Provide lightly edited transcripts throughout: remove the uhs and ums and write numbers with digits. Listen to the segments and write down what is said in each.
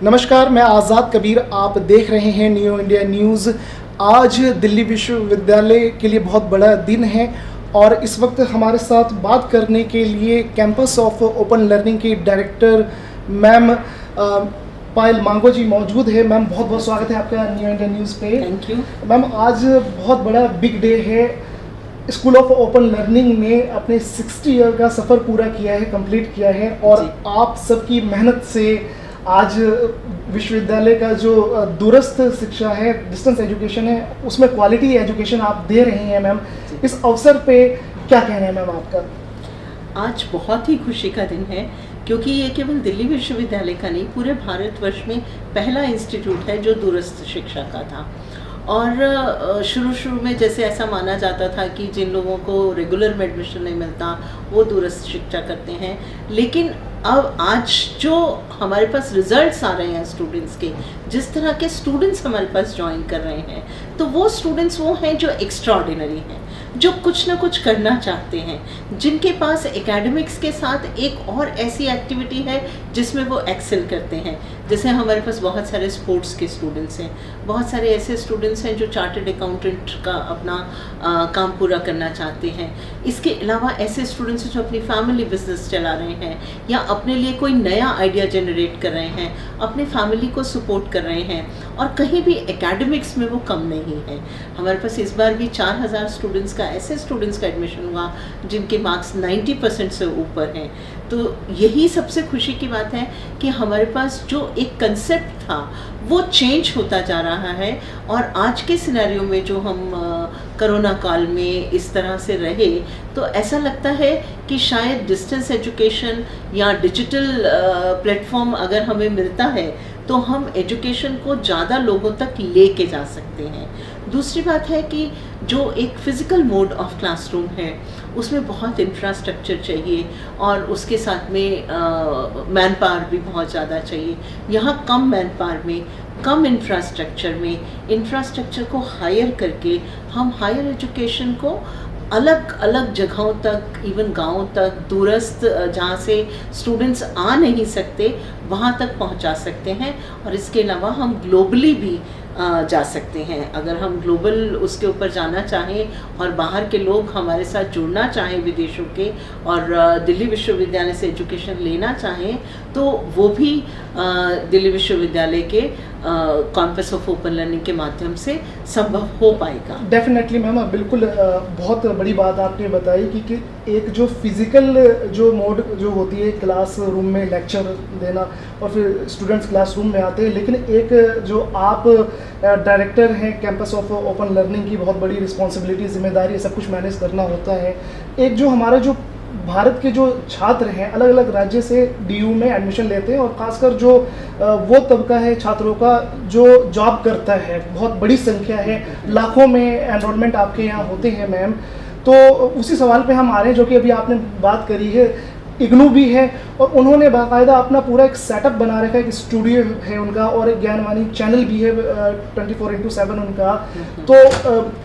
नमस्कार, मैं आज़ाद कबीर। आप देख रहे हैं न्यू इंडिया न्यूज़। आज दिल्ली विश्वविद्यालय के लिए बहुत बड़ा दिन है और इस वक्त हमारे साथ बात करने के लिए कैंपस ऑफ ओपन लर्निंग की डायरेक्टर मैम पायल मांगो जी मौजूद है। मैम, बहुत बहुत स्वागत है आपका न्यू इंडिया न्यूज़ पे। थैंक यू मैम, आज बहुत बड़ा बिग डे है। स्कूल ऑफ ओपन लर्निंग ने अपने 60 ईयर का सफ़र पूरा किया है, कंप्लीट किया है और आप सबकी मेहनत से आज विश्वविद्यालय का जो दूरस्थ शिक्षा है, डिस्टेंस एजुकेशन है, उसमें क्वालिटी एजुकेशन आप दे रहे हैं। मैम, इस अवसर पे क्या कहना है मैम आपका? आज बहुत ही खुशी का दिन है क्योंकि ये केवल दिल्ली विश्वविद्यालय का नहीं, पूरे भारतवर्ष में पहला इंस्टीट्यूट है जो दूरस्थ शिक्षा का था। और शुरू में जैसे ऐसा माना जाता था कि जिन लोगों को रेगुलर में एडमिशन नहीं मिलता वो दूरस्थ शिक्षा करते हैं, लेकिन अब आज जो हमारे पास रिजल्ट्स आ रहे हैं स्टूडेंट्स के, जिस तरह के स्टूडेंट्स हमारे पास ज्वाइन कर रहे हैं, तो वो स्टूडेंट्स वो हैं जो एक्स्ट्राऑर्डिनरी हैं, जो कुछ ना कुछ करना चाहते हैं, जिनके पास एकेडमिक्स के साथ एक और ऐसी एक्टिविटी है जिसमें वो एक्सेल करते हैं। जैसे हमारे पास बहुत सारे स्पोर्ट्स के स्टूडेंट्स हैं, बहुत सारे ऐसे स्टूडेंट्स हैं जो चार्टर्ड अकाउंटेंट का अपना काम पूरा करना चाहते हैं। इसके अलावा ऐसे स्टूडेंट्स हैं जो अपनी फैमिली बिजनेस चला रहे हैं या अपने लिए कोई नया आइडिया जनरेट कर रहे हैं, अपने फैमिली को सपोर्ट कर रहे हैं, और कहीं भी एकेडमिक्स में वो कम नहीं है। हमारे पास इस बार भी 4000 स्टूडेंट्स का एडमिशन हुआ जिनके मार्क्स 90% से ऊपर हैं। तो यही सबसे खुशी की बात है कि हमारे पास जो एक कंसेप्ट था वो चेंज होता जा रहा है, और आज के सिनेरियो में जो हम कोरोना काल में इस तरह से रहे, तो ऐसा लगता है कि शायद डिस्टेंस एजुकेशन या डिजिटल प्लेटफॉर्म अगर हमें मिलता है तो हम एजुकेशन को ज़्यादा लोगों तक लेके जा सकते हैं। दूसरी बात है कि जो एक फ़िज़िकल मोड ऑफ क्लासरूम है उसमें बहुत इंफ्रास्ट्रक्चर चाहिए और उसके साथ में मैन पावर भी बहुत ज़्यादा चाहिए। यहाँ कम मैन पावर में, कम इंफ्रास्ट्रक्चर को हायर करके हम हायर एजुकेशन को अलग अलग जगहों तक, इवन गाँव तक, दूरस्थ जहाँ से स्टूडेंट्स आ नहीं सकते वहाँ तक पहुँचा सकते हैं। और इसके अलावा हम ग्लोबली भी जा सकते हैं। अगर हम ग्लोबल उसके ऊपर जाना चाहें और बाहर के लोग हमारे साथ जुड़ना चाहें विदेशों के, और दिल्ली विश्वविद्यालय से एजुकेशन लेना चाहें, तो वो भी दिल्ली विश्वविद्यालय के कैंपस ऑफ ओपन लर्निंग के माध्यम से संभव हो पाएगा। डेफिनेटली मैम, बिल्कुल बहुत बड़ी बात आपने बताई कि एक जो फिज़िकल जो मोड जो होती है क्लास रूम में लेक्चर देना और फिर स्टूडेंट्स क्लासरूम में आते हैं, लेकिन एक जो आप डायरेक्टर हैं कैंपस ऑफ ओपन लर्निंग की, बहुत बड़ी रिस्पॉन्सिबिलिटी, जिम्मेदारी, सब कुछ मैनेज करना होता है। एक जो हमारा जो भारत के जो छात्र हैं अलग अलग राज्य से डीयू में एडमिशन लेते हैं, और ख़ासकर जो वो तबका है छात्रों का जो जॉब करता है, बहुत बड़ी संख्या है, लाखों में एनरोलमेंट आपके यहाँ होते हैं मैम। तो उसी सवाल पे हम आ रहे हैं जो कि अभी आपने बात करी है। इग्नू भी है और उन्होंने बाकायदा अपना पूरा एक सेटअप बना रखा है, एक स्टूडियो है उनका और एक ज्ञानवाणी चैनल भी है 24/7 उनका। तो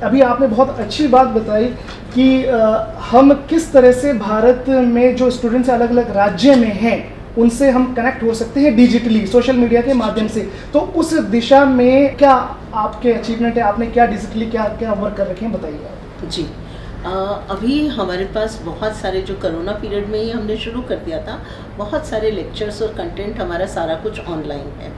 अभी आपने बहुत अच्छी बात बताई कि हम किस तरह से भारत में जो स्टूडेंट्स अलग अलग राज्य में हैं उनसे हम कनेक्ट हो सकते हैं डिजिटली, सोशल मीडिया के माध्यम से। तो उस दिशा में क्या आपके अचीवमेंट है, आपने क्या डिजिटली क्या क्या वर्क कर रखे हैं, बताइए आप। जी, अभी हमारे पास बहुत सारे, जो कोरोना पीरियड में ही हमने शुरू कर दिया था, बहुत सारे लेक्चर्स और कंटेंट, हमारा सारा कुछ ऑनलाइन है।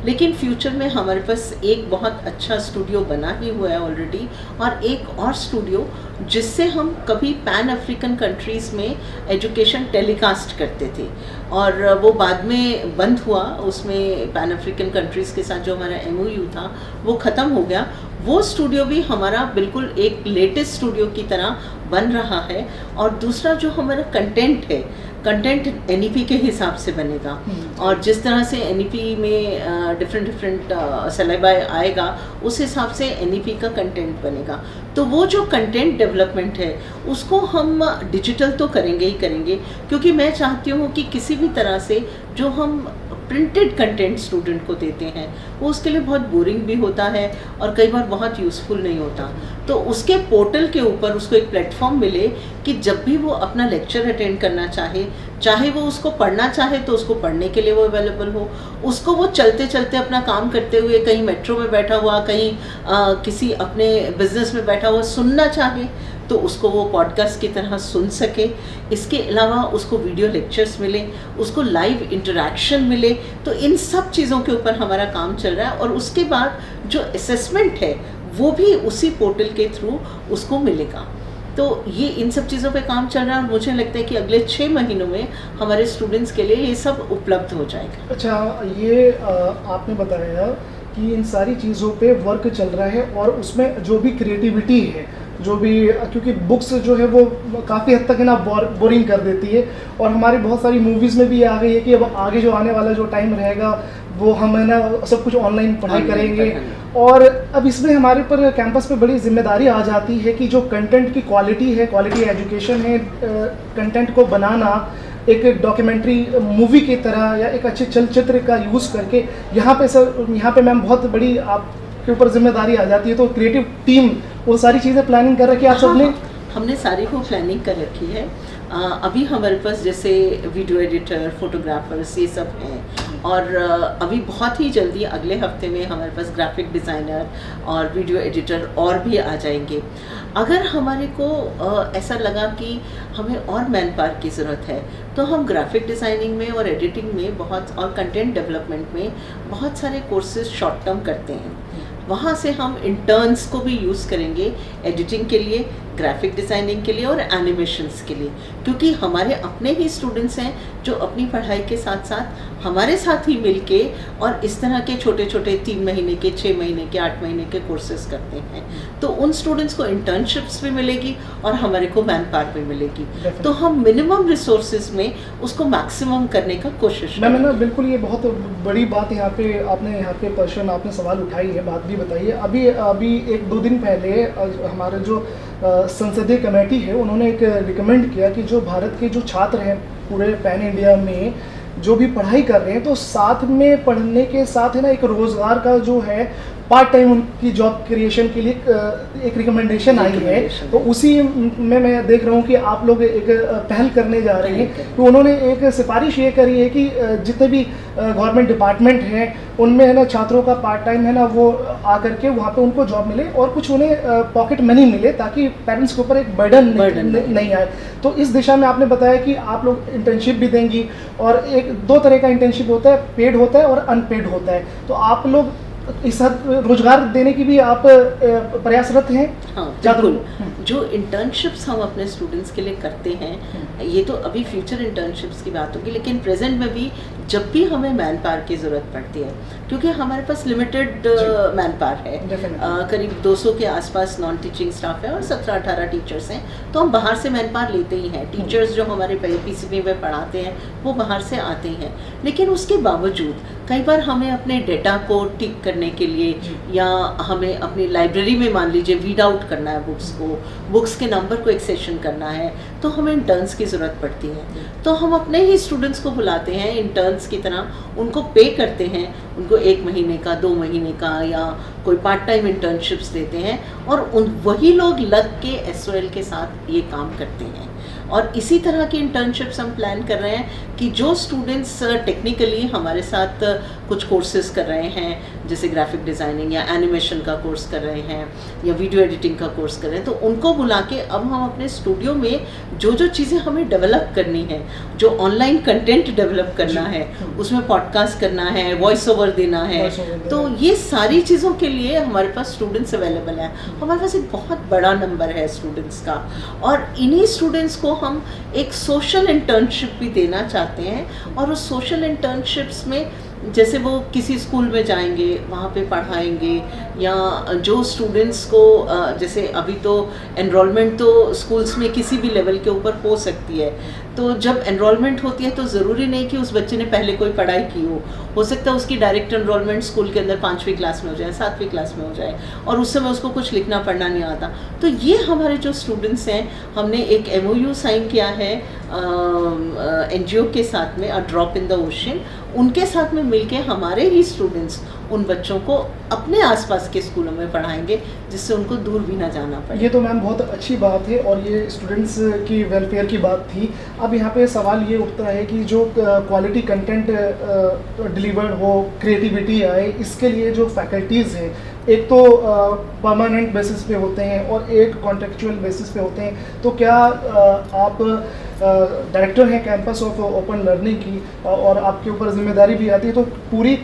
लेकिन फ्यूचर में हमारे पास एक बहुत अच्छा स्टूडियो बना ही हुआ है ऑलरेडी, और एक और स्टूडियो जिससे हम कभी पैन अफ्रीकन कंट्रीज़ में एजुकेशन टेलीकास्ट करते थे, और वो बाद में बंद हुआ। उसमें पैन अफ्रीकन कंट्रीज़ के साथ जो हमारा MOU था वो ख़त्म हो गया। वो स्टूडियो भी हमारा बिल्कुल एक लेटेस्ट स्टूडियो की तरह बन रहा है। और दूसरा जो हमारा कंटेंट है, कंटेंट NEP के हिसाब से बनेगा, और जिस तरह से NEP में डिफरेंट सिलेबस आएगा उस हिसाब से NEP का कंटेंट बनेगा। तो वो जो कंटेंट डेवलपमेंट है उसको हम डिजिटल तो करेंगे ही करेंगे, क्योंकि मैं चाहती हूँ कि किसी भी तरह से जो हम प्रिंटेड कंटेंट स्टूडेंट को देते हैं वो उसके लिए बहुत बोरिंग भी होता है और कई बार बहुत यूज़फुल नहीं होता। तो उसके पोर्टल के ऊपर उसको एक प्लेटफॉर्म मिले कि जब भी वो अपना लेक्चर अटेंड करना चाहे, चाहे वो उसको पढ़ना चाहे तो उसको पढ़ने के लिए वो अवेलेबल हो, उसको वो चलते चलते अपना काम करते हुए कहीं मेट्रो में बैठा हुआ, कहीं किसी अपने बिजनेस में बैठा हुआ सुनना चाहे तो उसको वो पॉडकास्ट की तरह सुन सके। इसके अलावा उसको वीडियो लेक्चर्स मिले, उसको लाइव इंटरेक्शन मिले। तो इन सब चीज़ों के ऊपर हमारा काम चल रहा है और उसके बाद जो असेसमेंट है वो भी उसी पोर्टल के थ्रू उसको मिलेगा। तो ये इन सब चीज़ों पे काम चल रहा है और मुझे लगता है कि अगले 6 महीनों में हमारे स्टूडेंट्स के लिए ये सब उपलब्ध हो जाएगा। अच्छा, ये आपने बताया कि इन सारी चीज़ों पे वर्क चल रहा है और उसमें जो भी क्रिएटिविटी है, जो भी, क्योंकि बुक्स जो है वो काफ़ी हद तक है ना बोरिंग कर देती है और हमारी बहुत सारी मूवीज़ में भी आ गई है कि अब आगे जो आने वाला जो टाइम रहेगा वो हम है ना सब कुछ ऑनलाइन पढ़ाई करेंगे। और अब इसमें हमारे पर कैंपस पे बड़ी जिम्मेदारी आ जाती है कि जो कंटेंट की क्वालिटी है, क्वालिटी एजुकेशन है, कंटेंट को बनाना एक डॉक्यूमेंट्री मूवी की तरह या एक अच्छे चलचित्र का यूज़ करके, यहाँ पे मैम बहुत बड़ी आपके ऊपर जिम्मेदारी आ जाती है। तो क्रिएटिव टीम वो सारी चीज़ें प्लानिंग कर रखी है आप सबने? हमने सारी को प्लानिंग कर रखी है। अभी हमारे पास जैसे वीडियो एडिटर, फोटोग्राफर्स ये सब हैं और अभी बहुत ही जल्दी अगले हफ्ते में हमारे पास ग्राफिक डिज़ाइनर और वीडियो एडिटर और भी आ जाएंगे। अगर हमारे को ऐसा लगा कि हमें और मैन पावर की ज़रूरत है तो हम ग्राफिक डिज़ाइनिंग में और एडिटिंग में बहुत और कंटेंट डेवलपमेंट में बहुत सारे कोर्सेज शॉर्ट टर्म करते हैं। वहाँ से हम इंटर्न्स को भी यूज़ करेंगे एडिटिंग के लिए, ग्राफिक डिज़ाइनिंग के लिए और एनिमेशंस के लिए, क्योंकि हमारे अपने ही स्टूडेंट्स हैं जो अपनी पढ़ाई के साथ साथ हमारे साथ ही मिलके और इस तरह के छोटे छोटे 3 महीने के, 6 महीने के, 8 महीने के कोर्सेज करते हैं। तो उन स्टूडेंट्स को इंटर्नशिप्स भी मिलेगी और हमारे को मैन पावर भी मिलेगी। तो हम मिनिमम रिसोर्सेज में उसको मैक्सिमम करने का कोशिश मैम ना बिल्कुल ये बहुत बड़ी बात यहाँ पे आपने पर्सन आपने सवाल उठाई है, बात भी बताई है। अभी 1-2 दिन पहले हमारे जो संसदीय कमेटी है उन्होंने एक रिकमेंड किया कि जो भारत के जो छात्र हैं पूरे पैन इंडिया में जो भी पढ़ाई कर रहे हैं तो साथ में पढ़ने के साथ है ना एक रोज़गार का जो है पार्ट टाइम उनकी जॉब क्रिएशन के लिए एक रिकमेंडेशन आई है। तो उसी में मैं देख रहा हूँ कि आप लोग एक पहल करने जा रहे हैं। तो उन्होंने एक सिफारिश ये करी है कि जितने भी गवर्नमेंट डिपार्टमेंट हैं उनमें है ना छात्रों का पार्ट टाइम है ना वो आकर के वहाँ पे उनको जॉब मिले और कुछ उन्हें पॉकेट मनी मिले ताकि पेरेंट्स के ऊपर एक बर्डन नहीं आए। तो इस दिशा में आपने बताया कि आप लोग इंटर्नशिप भी देंगी और 2 तरह का इंटर्नशिप होता है, पेड होता है और अनपेड होता है। तो आप लोग इस रोजगार देने की भी आप प्रयासरत हैं? हाँ बिल्कुल। जो इंटर्नशिप्स हम अपने स्टूडेंट्स के लिए करते हैं, ये तो अभी फ्यूचर इंटर्नशिप्स की बात होगी, लेकिन प्रेजेंट में भी जब भी हमें मैन पावर की ज़रूरत पड़ती है, क्योंकि हमारे पास लिमिटेड मैन पावर है, करीब 200 के आसपास नॉन टीचिंग स्टाफ है और 17-18 टीचर्स हैं, तो हम बाहर से मैन पावर लेते ही हैं। टीचर्स जो हमारे पीसीबी में पढ़ाते हैं वो बाहर से आते हैं, लेकिन उसके बावजूद कई बार हमें अपने डेटा को टिक करने के लिए या हमें अपनी लाइब्रेरी में मान लीजिए रीड आउट करना है बुक्स के नंबर को एक्सेशन करना है, तो हमें इंटर्न्स की ज़रूरत पड़ती है। तो हम अपने ही स्टूडेंट्स को बुलाते हैं इंटर्न्स की तरह, उनको पे करते हैं, उनको 1 महीने का, 2 महीने का या कोई पार्ट टाइम इंटर्नशिप्स देते हैं और वही लोग लग के SOL के साथ ये काम करते हैं। और इसी तरह की इंटर्नशिप्स हम प्लान कर रहे हैं कि जो स्टूडेंट्स टेक्निकली हमारे साथ कुछ कोर्सेज कर रहे हैं, जैसे ग्राफिक डिज़ाइनिंग या एनिमेशन का कोर्स कर रहे हैं या वीडियो एडिटिंग का कोर्स कर रहे हैं, तो उनको बुला के अब हम अपने स्टूडियो में जो चीज़ें हमें डेवलप करनी है, जो ऑनलाइन कंटेंट डेवलप करना है, उसमें पॉडकास्ट करना है, वॉइस ओवर देना है, तो ये सारी चीज़ों के लिए हमारे पास स्टूडेंट्स अवेलेबल हैं। हमारे पास एक बहुत बड़ा नंबर है स्टूडेंट्स का और इन्हीं स्टूडेंट्स को हम एक सोशल इंटर्नशिप भी देना चाहते हैं। और उस सोशल इंटर्नशिप्स में जैसे वो किसी स्कूल में जाएंगे, वहाँ पे पढ़ाएंगे, या जो स्टूडेंट्स को जैसे अभी तो एनरोलमेंट तो स्कूल्स में किसी भी लेवल के ऊपर हो सकती है, तो जब एनरोलमेंट होती है तो ज़रूरी नहीं कि उस बच्चे ने पहले कोई पढ़ाई की हो सकता है उसकी डायरेक्ट एनरोलमेंट स्कूल के अंदर 5वीं क्लास में हो जाए, 7वीं क्लास में हो जाए और उस समय उसको कुछ लिखना पढ़ना नहीं आता। तो ये हमारे जो स्टूडेंट्स हैं, हमने एक MOU साइन किया है NGO के साथ में, a drop in the ocean, उनके साथ में मिलके हमारे ही स्टूडेंट्स उन बच्चों को अपने आसपास के स्कूलों में पढ़ाएंगे, जिससे उनको दूर भी ना जाना पड़े। ये तो मैम बहुत अच्छी बात है और ये स्टूडेंट्स की वेलफेयर की बात थी। अब यहाँ पे सवाल ये उठता है कि जो क्वालिटी कंटेंट डिलीवर्ड हो, क्रिएटिविटी आए, इसके लिए जो फैकल्टीज़ हैं, एक तो परमानेंट बेसिस पे होते हैं और एक कॉन्ट्रेक्चुअल बेसिस पे होते हैं, तो क्या आप डायरेक्टर हैं कैंपस ऑफ ओपन लर्निंग की और आपके ऊपर जिम्मेदारी भी आती है, तो पूरी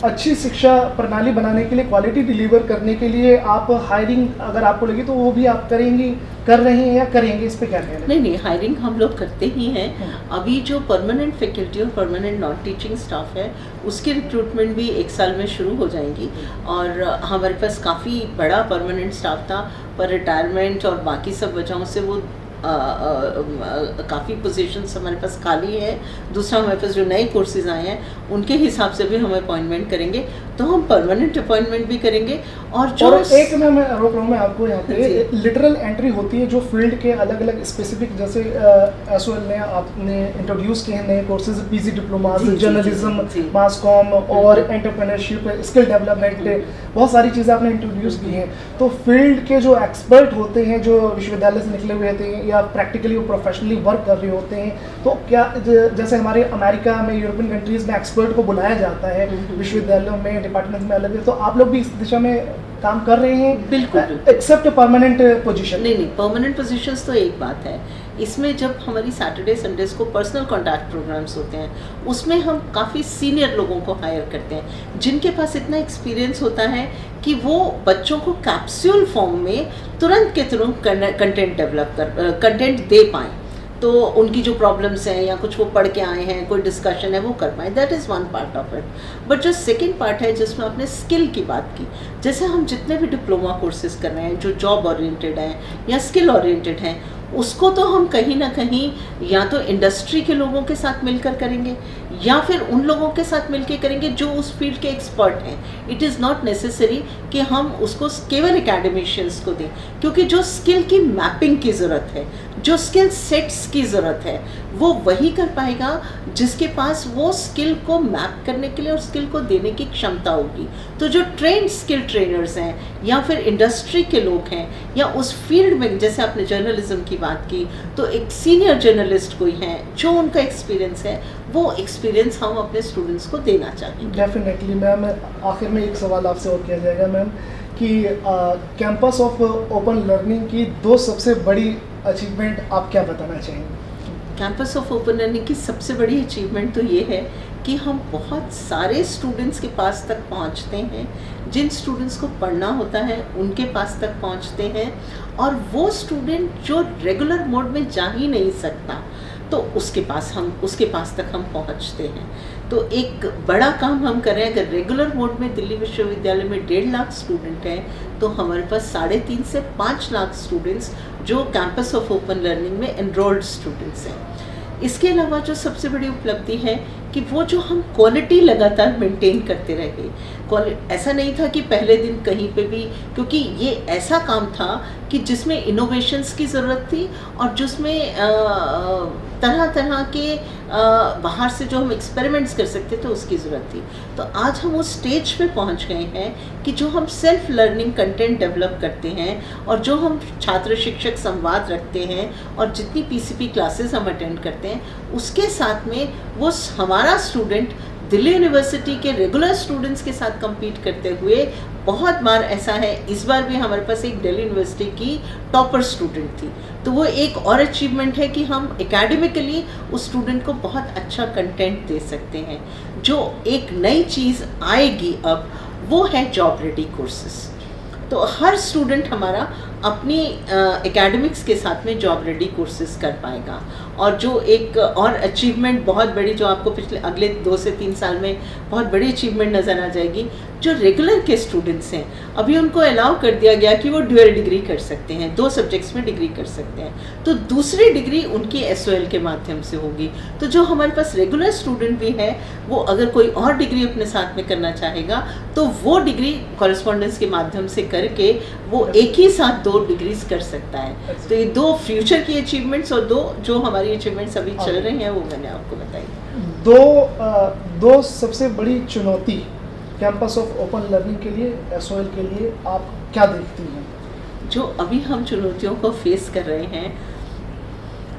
अच्छी शिक्षा प्रणाली बनाने के लिए, क्वालिटी डिलीवर करने के लिए आप हायरिंग अगर आपको लगी तो वो भी आप करेंगी, कर रहे हैं या करेंगे, इस पे क्या कहना है? नहीं, हायरिंग हम लोग करते ही हैं। अभी जो परमानेंट फैकल्टी और परमानेंट नॉन टीचिंग स्टाफ है, उसकी रिक्रूटमेंट भी 1 साल में शुरू हो जाएंगी। और हमारे पास काफ़ी बड़ा परमानेंट स्टाफ था, पर रिटायरमेंट और बाकी सब वजहों से वो काफ़ी पोजीशंस हमारे पास खाली है। दूसरा, हमारे पास जो नए कोर्सेज आए हैं उनके हिसाब से भी हम अपॉइंटमेंट करेंगे, तो हम परमानेंट अपॉइंटमेंट भी करेंगे। और एक मैं रोक रहा हूँ मैं आपको यहाँ पे, लिटरल एंट्री होती है जो फील्ड के अलग अलग स्पेसिफिक, जैसे SOL ने आपने इंट्रोड्यूस किए हैं नए कोर्सेज, PG डिप्लोमाज, जर्नलिज्म, मास कॉम और एंटरप्रेन्योरशिप, स्किल डेवलपमेंट, बहुत सारी चीज़ें आपने इंट्रोड्यूस की हैं। तो फील्ड के जो एक्सपर्ट होते हैं, जो विश्वविद्यालय से निकले हुए होते हैं या प्रैक्टिकली और प्रोफेशनली वर्क कर रहे होते हैं, तो क्या जैसे हमारे अमेरिका में, यूरोपियन कंट्रीज़ में एक्सपर्ट को बुलाया जाता है विश्वविद्यालयों में, डिपार्टमेंट में अलग है, तो आप लोग भी इस दिशा में काम कर रहे हैं? बिल्कुल। Except permanent position? नहीं, परमानेंट पोजीशंस तो एक बात है। इसमें जब हमारी सैटरडे संडेज को पर्सनल कॉन्टैक्ट प्रोग्राम्स होते हैं, उसमें हम काफ़ी सीनियर लोगों को हायर करते हैं, जिनके पास इतना एक्सपीरियंस होता है कि वो बच्चों को कैप्सूल फॉर्म में तुरंत के तुरंत कंटेंट दे पाएँ। तो उनकी जो प्रॉब्लम्स हैं या कुछ वो पढ़ के आए हैं, कोई डिस्कशन है, वो कर पाएँ। That is one part of it. But जो सेकेंड पार्ट है, जिसमें आपने स्किल की बात की, जैसे हम जितने भी डिप्लोमा कोर्सेज कर रहे हैं जो जॉब ओरिएंटेड हैं या स्किल ओरिएंटेड हैं, उसको तो हम कहीं ना कहीं या तो इंडस्ट्री के लोगों के साथ मिलकर करेंगे या फिर उन लोगों के साथ मिलकर करेंगे जो उस फील्ड के एक्सपर्ट हैं। इट इज़ नॉट नेसेसरी कि हम उसको केवल एकेडमिशियंस को दें, क्योंकि जो स्किल की मैपिंग की ज़रूरत है, जो स्किल सेट्स की ज़रूरत है, वो वही कर पाएगा जिसके पास वो स्किल को मैप करने के लिए और स्किल को देने की क्षमता होगी। तो जो ट्रेंड स्किल ट्रेनर्स हैं या फिर इंडस्ट्री के लोग हैं या उस फील्ड में, जैसे आपने जर्नलिज्म की बात की, तो एक सीनियर जर्नलिस्ट कोई हैं जो उनका एक्सपीरियंस है, वो एक्सपीरियंस हम अपने स्टूडेंट्स को देना चाहेंगे। Definitely ma'am. आखिर में एक सवाल आपसे और किया जाएगा मैम कि कैंपस ऑफ ओपन लर्निंग की 2 सबसे बड़ी अचीवमेंट आप क्या बताना चाहेंगे? कैंपस ऑफ ओपन लर्निंग की सबसे बड़ी अचीवमेंट तो ये है कि हम बहुत सारे स्टूडेंट्स के पास तक पहुंचते हैं। जिन स्टूडेंट्स को पढ़ना होता है उनके पास तक पहुंचते हैं, और वो स्टूडेंट जो रेगुलर मोड में जा ही नहीं सकता, तो उसके पास तक हम पहुंचते हैं। तो एक बड़ा काम हम कर रहे हैं। अगर रेगुलर मोड में दिल्ली विश्वविद्यालय में 1.5 लाख स्टूडेंट हैं, तो हमारे पास 3.5 से 5 लाख स्टूडेंट्स जो कैंपस ऑफ ओपन लर्निंग में एनरोल्ड स्टूडेंट्स हैं। इसके अलावा जो सबसे बड़ी उपलब्धि है कि वो जो हम क्वालिटी लगातार मेंटेन करते रहे। ऐसा नहीं था कि पहले दिन कहीं पे भी, क्योंकि ये ऐसा काम था कि जिसमें इनोवेशंस की ज़रूरत थी और जिसमें तरह तरह के बाहर से जो हम एक्सपेरिमेंट्स कर सकते थे उसकी ज़रूरत थी। तो आज हम उस स्टेज पे पहुंच गए हैं कि जो हम सेल्फ लर्निंग कंटेंट डेवलप करते हैं और जो हम छात्र शिक्षक संवाद रखते हैं और जितनी PCP क्लासेस हम अटेंड करते हैं, उसके साथ में वो हमारा स्टूडेंट दिल्ली यूनिवर्सिटी के रेगुलर स्टूडेंट्स के साथ compete करते हुए, बहुत बार ऐसा है, इस बार भी हमारे पास एक दिल्ली यूनिवर्सिटी की टॉपर स्टूडेंट थी, तो वो एक और अचीवमेंट है कि हम एकेडमिकली उस स्टूडेंट को बहुत अच्छा कंटेंट दे सकते हैं। जो एक नई चीज़ आएगी अब, वो है जॉब रेडी कोर्सेज। तो हर स्टूडेंट हमारा अपनी एकेडमिक्स के साथ में जॉब रेडी कोर्सेज कर पाएगा। और जो एक और अचीवमेंट बहुत बड़ी, जो आपको अगले 2 से 3 साल में बहुत बड़ी अचीवमेंट नज़र आ जाएगी, जो रेगुलर के स्टूडेंट्स हैं, अभी उनको अलाउ कर दिया गया कि वो ड्यूअल डिग्री कर सकते हैं, 2 सब्जेक्ट्स में डिग्री कर सकते हैं। तो दूसरी डिग्री उनकी SOL के माध्यम से होगी। तो जो हमारे पास रेगुलर स्टूडेंट भी है, वो अगर कोई और डिग्री अपने साथ में करना चाहेगा, तो वो डिग्री कॉरेस्पॉन्डेंस के माध्यम से करके वो एक ही साथ 2 डिग्रीज कर सकता है। तो ये 2 फ्यूचर की अचीवमेंट्स और 2 जो हमारी हमारी अचीवमेंट्स अभी चल रही हैं वो मैंने आपको बताई। दो सबसे बड़ी चुनौती कैंपस ऑफ ओपन लर्निंग के लिए, एसओएल के लिए आप क्या देखती हैं? जो अभी हम चुनौतियों को फेस कर रहे हैं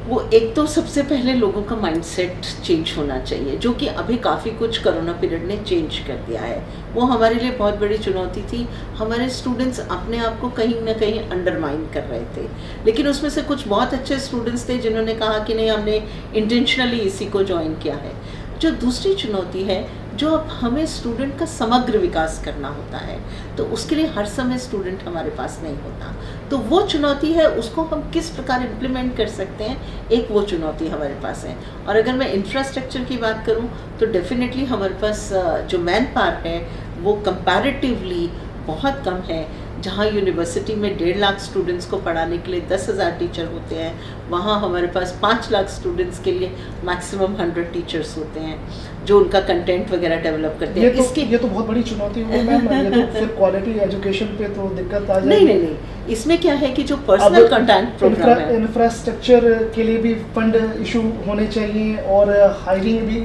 वो एक तो सबसे पहले लोगों का माइंडसेट चेंज होना चाहिए, जो कि अभी काफ़ी कुछ कोरोना पीरियड ने चेंज कर दिया है। वो हमारे लिए बहुत बड़ी चुनौती थी। हमारे स्टूडेंट्स अपने आप को कहीं ना कहीं अंडरमाइन कर रहे थे, लेकिन उसमें से कुछ बहुत अच्छे स्टूडेंट्स थे जिन्होंने कहा कि नहीं, हमने इंटेंशनली इसी को ज्वाइन किया है। जो दूसरी चुनौती है, जो अब हमें स्टूडेंट का समग्र विकास करना होता है, तो उसके लिए हर समय स्टूडेंट हमारे पास नहीं होता, तो वो चुनौती है, उसको हम किस प्रकार इम्प्लीमेंट कर सकते हैं, एक वो चुनौती हमारे पास है। और अगर मैं इंफ्रास्ट्रक्चर की बात करूं तो डेफिनेटली हमारे पास जो मैन पावर है वो कंपैरेटिवली बहुत कम है। जहाँ यूनिवर्सिटी में 1.5 लाख स्टूडेंट्स को पढ़ाने के लिए 10,000 टीचर होते हैं, वहाँ हमारे पास 5 लाख स्टूडेंट्स के लिए मैक्सिमम 100 टीचर्स होते हैं जो उनका कंटेंट वगैरह डेवलप करते हैं। ये तो बहुत बड़ी चुनौती हुई मैम। ये तो फिर क्वालिटी एजुकेशन पे तो दिक्कत आ जाएगी। नहीं, इसमें क्या है कि जो पर्सनल कंटेंट प्रोग्राम है, इंफ्रास्ट्रक्चर के लिए भी फंड इशू होने चाहिए और हायरिंग भी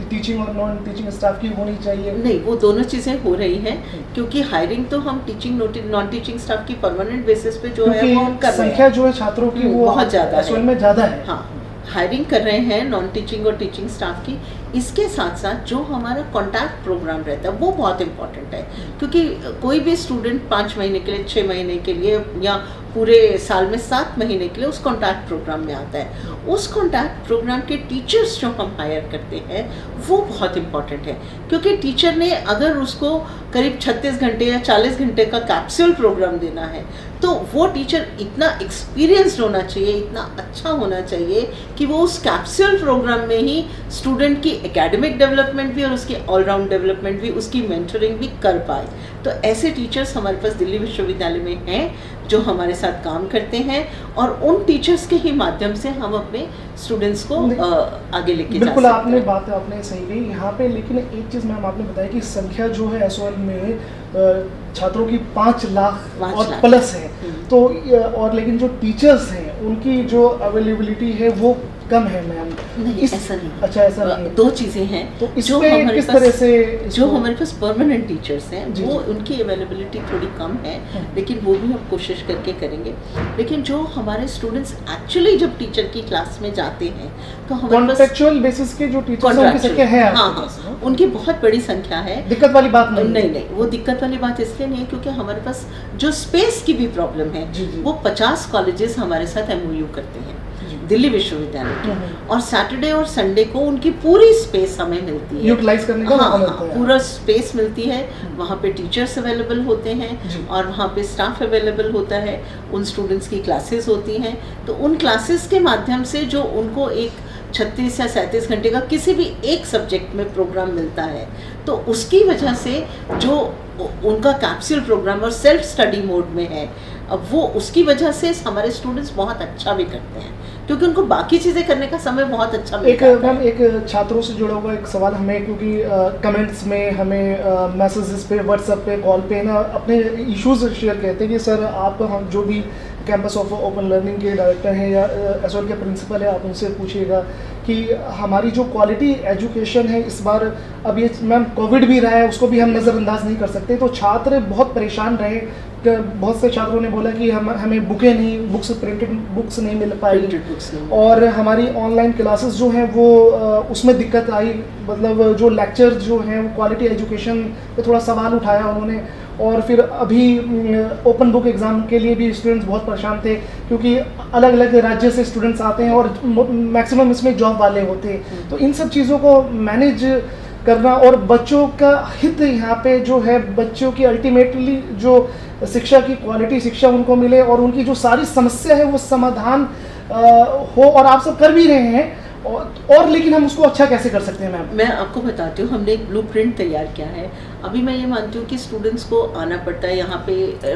टीचिंग और नॉन टीचिंग स्टाफ की होनी चाहिए। नहीं, वो दोनों चीज़ें हो रही हैं, क्योंकि हायरिंग तो हम टीचिंग नॉन टीचिंग स्टाफ की परमानेंट बेसिस पे जो है वो हम कर रहे हैं। संख्या जो है छात्रों की वो बहुत ज़्यादा है, में ज़्यादा है। हाँ, हायरिंग कर रहे हैं नॉन टीचिंग और टीचिंग स्टाफ की। इसके साथ साथ जो हमारा कॉन्टैक्ट प्रोग्राम रहता है वो बहुत इम्पॉर्टेंट है, क्योंकि कोई भी स्टूडेंट 5 महीने के लिए, 6 महीने के लिए या पूरे साल में 7 महीने के लिए उस कॉन्टैक्ट प्रोग्राम में आता है। उस कॉन्टैक्ट प्रोग्राम के टीचर्स जो हम हायर करते हैं वो बहुत इम्पॉर्टेंट है, क्योंकि टीचर ने अगर उसको करीब 36 घंटे या 40 घंटे का कैप्सूल प्रोग्राम देना है, तो वो टीचर इतना एक्सपीरियंस्ड होना चाहिए, इतना अच्छा होना चाहिए कि वो उस कैप्सूल प्रोग्राम में ही स्टूडेंट की एकेडमिक डेवलपमेंट भी और उसकी ऑलराउंड डेवलपमेंट भी, उसकी मेंटरिंग भी कर पाए। तो ऐसे टीचर्स हमारे पास दिल्ली विश्वविद्यालय में हैं जो हमारे साथ काम करते हैं, और उन टीचर्स के ही माध्यम से हम अपने स्टूडेंट्स को आगे लेके जा सकते हैं। बिल्कुल, आपने सही कही यहाँ पे। लेकिन एक चीज़ मैम आपने बताया कि संख्या जो है एसओएल में छात्रों की 5 लाख और प्लस है, तो और लेकिन जो टीचर्स हैं उनकी जो अवेलेबिलिटी है वो कम है मैम। नहीं, ऐसा नहीं। अच्छा, ऐसा नहीं है। 2 चीज़ें हैं, तो जो किस तरह से जो हमारे पास परमानेंट टीचर्स हैं वो उनकी अवेलेबिलिटी थोड़ी कम है, लेकिन वो भी हम कोशिश करके करेंगे। लेकिन जो हमारे स्टूडेंट्स एक्चुअली जब टीचर की क्लास में जाते हैं तो हमारे पास कॉन्ट्रैक्चुअल बेसिस के जो टीचर्स हैं उनकी संख्या है। हाँ, उनकी बहुत बड़ी संख्या है। दिक्कत वाली बात नहीं, वो दिक्कत वाली बात इसलिए नहीं है क्योंकि हमारे पास जो स्पेस की भी प्रॉब्लम है, वो 50 कॉलेजेस हमारे साथ एमओयू करते हैं दिल्ली विश्वविद्यालय की, और सैटरडे और संडे को उनकी पूरी स्पेस हमें मिलती है, यूटिलाइज करने का मौका मिलता है। पूरा स्पेस मिलती है, वहाँ पे टीचर्स अवेलेबल होते हैं और वहाँ पे स्टाफ अवेलेबल होता है, उन स्टूडेंट्स की क्लासेस होती हैं, तो उन क्लासेस के माध्यम से जो उनको एक 36 या 37 घंटे का किसी भी एक सब्जेक्ट में प्रोग्राम मिलता है, तो उसकी वजह से जो उनका कैप्सूल प्रोग्राम और सेल्फ स्टडी मोड में है, अब वो उसकी वजह से हमारे स्टूडेंट्स बहुत अच्छा भी करते हैं, क्योंकि उनको बाकी चीज़ें करने का समय बहुत अच्छा मिलता है। मैम, एक छात्रों से जुड़ा हुआ एक सवाल हमें, क्योंकि कमेंट्स में हमें मैसेजेस पे, व्हाट्सएप पे, कॉल पे ना अपने इश्यूज शेयर कहते हैं कि सर आप हम जो भी कैंपस ऑफ ओपन लर्निंग के डायरेक्टर हैं या एसओएल के प्रिंसिपल है, आप उनसे पूछिएगा कि हमारी जो क्वालिटी एजुकेशन है इस बार, अब ये मैम कोविड भी रहा है, उसको भी हम नज़रअंदाज नहीं कर सकते, तो छात्र बहुत परेशान रहे। बहुत से छात्रों ने बोला कि हमें बुकें नहीं, प्रिंटेड बुक्स नहीं मिल पाई, और हमारी ऑनलाइन क्लासेस जो हैं वो उसमें दिक्कत आई, मतलब जो लेक्चर जो हैं वो क्वालिटी एजुकेशन पे थोड़ा सवाल उठाया उन्होंने। और फिर अभी ओपन बुक एग्ज़ाम के लिए भी स्टूडेंट्स बहुत परेशान थे, क्योंकि अलग अलग राज्य से स्टूडेंट्स आते हैं और मैक्सिमम इसमें जॉब वाले होते हैं, तो इन सब चीज़ों को मैनेज करना और बच्चों का हित यहाँ पे जो है, बच्चों की अल्टीमेटली जो शिक्षा की क्वालिटी शिक्षा उनको मिले और उनकी जो सारी समस्या है वो समाधान हो, और आप सब कर भी रहे हैं, और लेकिन हम उसको अच्छा कैसे कर सकते हैं मैम? मैं आपको बताती हूँ, हमने एक ब्लूप्रिंट तैयार किया है। अभी मैं ये मानती हूँ कि स्टूडेंट्स को आना पड़ता है यहाँ पे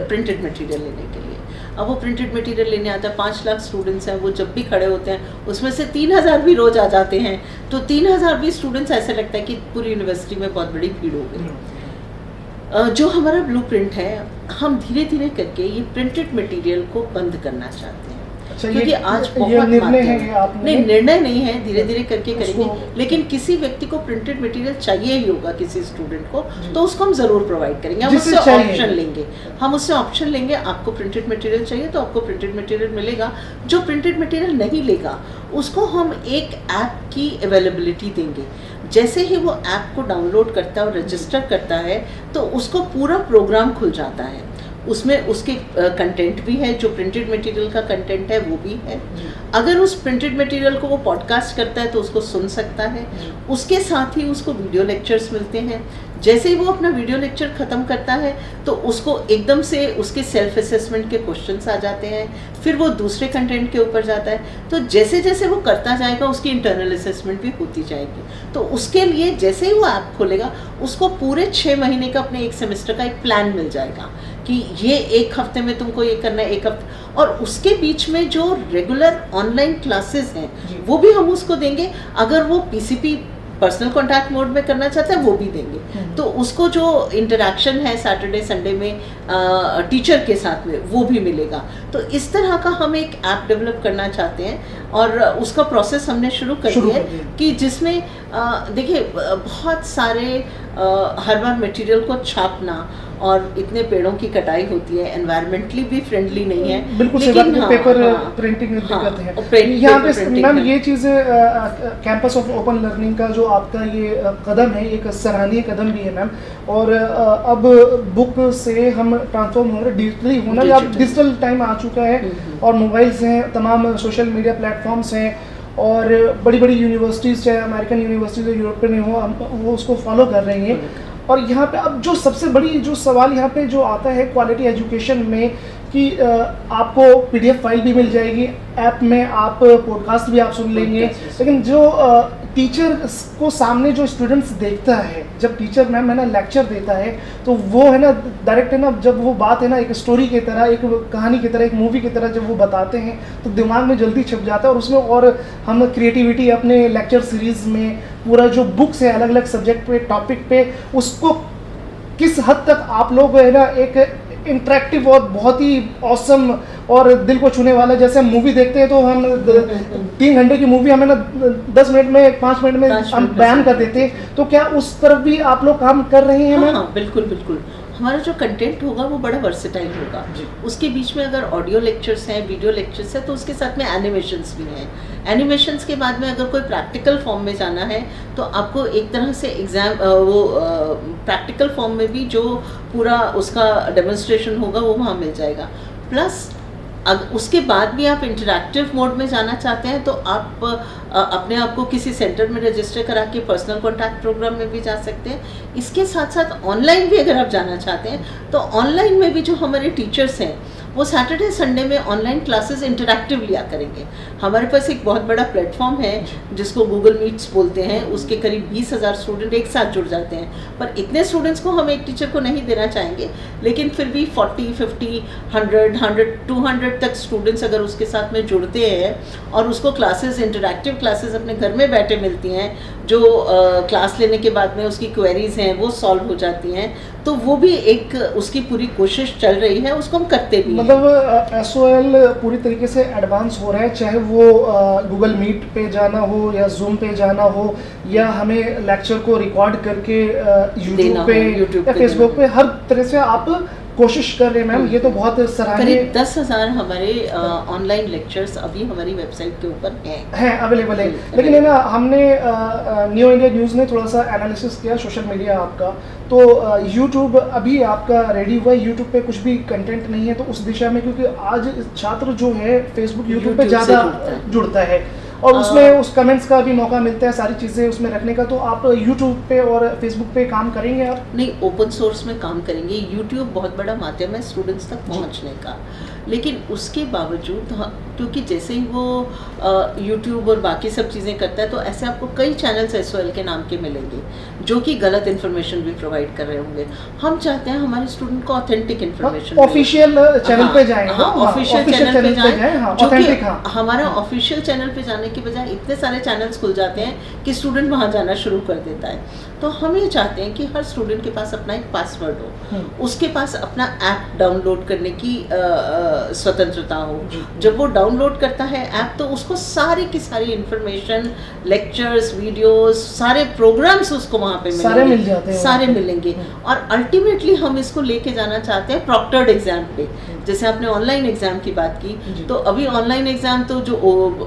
प्रिंटेड मटेरियल लेने के लिए। अब वो प्रिंटेड मटेरियल लेने आता है, 5 लाख स्टूडेंट्स हैं, वो जब भी खड़े होते हैं उसमें से 3000 भी रोज आ जाते हैं, तो 3000 भी स्टूडेंट्स ऐसे लगता है कि पूरी यूनिवर्सिटी में बहुत बड़ी भीड़ हो गई। जो हमारा ब्लूप्रिंट है, हम धीरे धीरे करके ये प्रिंटेड मटेरियल को बंद करना चाहते हैं। अच्छा, क्योंकि आज ये बहुत निर्णय माध्यम है ये आपने? नहीं, निर्णय नहीं है, धीरे धीरे करके करेंगे। उसको- लेकिन किसी व्यक्ति को प्रिंटेड मटेरियल चाहिए ही होगा किसी स्टूडेंट को, जी। तो उसको हम ज़रूर प्रोवाइड करेंगे। हम जिसे उससे चाहिए। ऑप्शन लेंगे, हम उससे ऑप्शन लेंगे। आपको प्रिंटेड मटेरियल चाहिए तो आपको प्रिंटेड मटेरियल मिलेगा। जो प्रिंटेड मटेरियल नहीं लेगा उसको हम एक ऐप की अवेलेबिलिटी देंगे। जैसे ही वो ऐप को डाउनलोड करता है और रजिस्टर करता है तो उसको पूरा प्रोग्राम खुल जाता है। उसमें उसके कंटेंट भी है, जो प्रिंटेड मटेरियल का कंटेंट है वो भी है। अगर उस प्रिंटेड मटेरियल को वो पॉडकास्ट करता है तो उसको सुन सकता है। उसके साथ ही उसको वीडियो लेक्चर्स मिलते हैं। जैसे ही वो अपना वीडियो लेक्चर ख़त्म करता है तो उसको एकदम से उसके सेल्फ असेसमेंट के क्वेश्चंस आ जाते हैं, फिर वो दूसरे कंटेंट के ऊपर जाता है। तो जैसे जैसे वो करता जाएगा उसकी इंटरनल असेसमेंट भी होती जाएगी। तो उसके लिए जैसे ही वो ऐप खोलेगा उसको पूरे 6 महीने का अपने एक सेमेस्टर का एक प्लान मिल जाएगा कि ये एक हफ्ते में तुमको ये करना है, एक हफ्ते। और उसके बीच में जो रेगुलर ऑनलाइन क्लासेस हैं वो भी हम उसको देंगे। अगर वो पीसीपी पर्सनल कॉन्टैक्ट मोड में करना चाहता है वो भी देंगे। तो उसको जो इंटरेक्शन है सैटरडे संडे में टीचर के साथ में वो भी मिलेगा। तो इस तरह का हम एक ऐप डेवलप करना चाहते हैं और उसका प्रोसेस हमने शुरू कर दिया है कि जिसमें देखिए बहुत सारे हर बार मटेरियल को छापना और इतने पेड़ों की कटाई होती है, एनवायरमेंटली भी फ्रेंडली नहीं है। बिल्कुल सही बात है, पेपर प्रिंटिंग में दिक्कत है। यहाँ पे मैम ये चीज़ कैंपस ऑफ ओपन लर्निंग का जो आपका ये कदम है एक सराहनीय कदम भी है मैम। और अब बुक से हम ट्रांसफॉर्म हो रहे डिजिटली होना, या डिजिटल टाइम आ चुका है और मोबाइल्स हैं, तमाम सोशल मीडिया प्लेटफॉर्म्स हैं और बड़ी बड़ी यूनिवर्सिटीज़ चाहे अमेरिकन यूनिवर्सिटीज़ या यूरोपियन हो वो उसको फॉलो कर रही हैं। और यहाँ पे अब जो सबसे बड़ी जो सवाल यहाँ पे जो आता है क्वालिटी एजुकेशन में कि आपको पीडीएफ फाइल भी मिल जाएगी, ऐप में आप पॉडकास्ट भी आप सुन लेंगे, लेकिन जो टीचर को सामने जो स्टूडेंट्स देखता है, जब टीचर मैम है ना लेक्चर देता है तो वो है ना डायरेक्ट है ना, जब वो बात है ना एक स्टोरी की तरह, एक कहानी की तरह, एक मूवी की तरह जब वो बताते हैं तो दिमाग में जल्दी छप जाता है। और उसमें और हम क्रिएटिविटी अपने लेक्चर सीरीज़ में पूरा जो बुक्स है अलग अलग सब्जेक्ट पे टॉपिक पे उसको किस हद तक आप लोग है ना एक इंटरेक्टिव और बहुत ही ऑसम और दिल को छूने वाला, जैसे हम मूवी देखते हैं तो हम 3 घंटे की मूवी हमें ना 10 मिनट में 5 मिनट में हम बयान कर देते हैं। तो क्या उस तरफ भी आप लोग काम कर रहे हैं मैम? हाँ, बिल्कुल बिल्कुल। हमारा जो कंटेंट होगा वो बड़ा वर्सेटाइल होगा। उसके बीच में अगर ऑडियो लेक्चर्स हैं, वीडियो लेक्चर्स हैं, तो उसके साथ में एनिमेशंस भी हैं। एनिमेशंस के बाद में अगर कोई प्रैक्टिकल फॉर्म में जाना है तो आपको एक तरह से एग्जाम प्रैक्टिकल फॉर्म में भी जो पूरा उसका डेमोन्स्ट्रेशन होगा वो वहाँ मिल जाएगा। प्लस उसके बाद भी आप इंटरैक्टिव मोड में जाना चाहते हैं तो आप अपने आप को किसी सेंटर में रजिस्टर करा के पर्सनल कॉन्टैक्ट प्रोग्राम में भी जा सकते हैं। इसके साथ साथ ऑनलाइन भी अगर आप जाना चाहते हैं तो ऑनलाइन में भी जो हमारे टीचर्स हैं वो सैटरडे संडे में ऑनलाइन क्लासेस इंटरैक्टिव लिया करेंगे। हमारे पास एक बहुत बड़ा प्लेटफॉर्म है जिसको गूगल मीट्स बोलते हैं। उसके करीब 20,000 स्टूडेंट एक साथ जुड़ जाते हैं। पर इतने स्टूडेंट्स को हम एक टीचर को नहीं देना चाहेंगे, लेकिन फिर भी 40, 50, 100, 200 तक स्टूडेंट्स अगर उसके साथ में जुड़ते हैं और उसको क्लासेस इंटरैक्टिव क्लासेस अपने घर में बैठे मिलती हैं, जो क्लास लेने के बाद में उसकी क्वेरीज हैं वो सॉल्व हो जाती हैं, तो वो भी एक उसकी पूरी कोशिश चल रही है, उसको हम करते भी। मतलब SOL पूरी तरीके से एडवांस हो रहा है, चाहे वो गूगल मीट पे जाना हो या जूम पे जाना हो या हमें लेक्चर को रिकॉर्ड करके यूट्यूब पे या फेसबुक पे, हर तरह से आप कोशिश कर रहे हैं मैम। ये तो बहुत सराहनीय। करीब 10,000 हमारे ऑनलाइन लेक्चर्स अभी हमारी वेबसाइट के ऊपर हैं अवेलेबल है। लेकिन है ना हमने न्यू इंडिया न्यूज़ ने थोड़ा सा एनालिसिस किया सोशल मीडिया आपका, तो यूट्यूब अभी आपका रेडी हुआ है, यूट्यूब पे कुछ भी कंटेंट नहीं है तो उस दिशा में, क्योंकि आज छात्र जो है फेसबुक यूट्यूब पे ज़्यादा जुड़ता है और उसमें उस कमेंट्स का भी मौका मिलता है, सारी चीज़ें उसमें रखने का। तो आप यूट्यूब पे और फेसबुक पे काम करेंगे आप? नहीं, ओपन सोर्स में काम करेंगे। यूट्यूब बहुत बड़ा माध्यम है स्टूडेंट्स तक पहुंचने का, लेकिन उसके बावजूद क्योंकि जैसे ही वो यूट्यूब और बाकी सब चीज़ें करता है तो ऐसे आपको कई चैनल्स SOL के नाम के मिलेंगे जो कि गलत इन्फॉर्मेशन भी प्रोवाइड कर रहे होंगे। हम चाहते हैं हमारे स्टूडेंट को ऑथेंटिक इन्फॉर्मेशन ऑफिशियल चैनल पे जाएं। ऑफिशियल चैनल पे जाएं, जो कि हमारा हाँ। ऑफिशियल चैनल पे जाने के बजाय इतने सारे चैनल्स खुल जाते हैं कि स्टूडेंट वहाँ जाना शुरू कर देता है। तो हम ये चाहते हैं कि हर स्टूडेंट के पास अपना एक पासवर्ड हो, उसके पास अपना ऐप डाउनलोड करने की स्वतंत्रता हो। जब वो डाउनलोड करता है ऐप तो उसको सारी की सारी इंफॉर्मेशन, लेक्चर्स, वीडियोस, सारे प्रोग्राम्स उसको वहाँ पे सारे मिल जाते हैं, सारे मिलेंगे। और अल्टीमेटली हम इसको लेके जाना चाहते हैं प्रॉक्टर्ड एग्जाम पे। जैसे आपने ऑनलाइन एग्जाम की बात की, तो अभी ऑनलाइन एग्जाम तो जो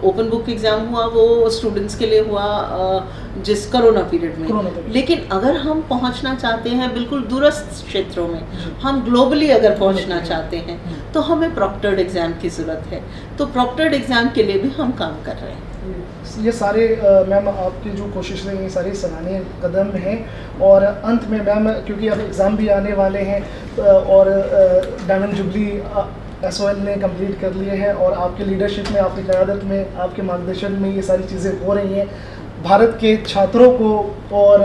ओपन बुक एग्जाम हुआ वो स्टूडेंट्स के लिए हुआ जिस कोरोना पीरियड में, लेकिन अगर हम पहुंचना चाहते हैं बिल्कुल दूरस्थ क्षेत्रों में, हम ग्लोबली अगर पहुंचना चाहते हैं तो हमें प्रॉक्टर्ड एग्जाम की ज़रूरत है। तो प्रॉक्टर्ड एग्जाम के लिए भी हम काम कर रहे हैं। ये सारे मैम आपकी जो कोशिशें हैं ये सारे सराहनीय कदम हैं। और अंत में मैम, क्योंकि अब एग्ज़ाम भी आने वाले हैं और डायमंड जुबली SOL ने कंप्लीट कर लिए हैं और आपके लीडरशिप में, आपकी क़यादत में, आपके मार्गदर्शन में ये सारी चीज़ें हो रही हैं। भारत के छात्रों को और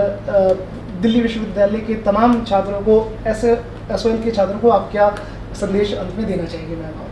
दिल्ली विश्वविद्यालय के तमाम छात्रों को, ऐसे SOL के छात्रों को आप क्या संदेश अंत में देना चाहेंगे मैम आप?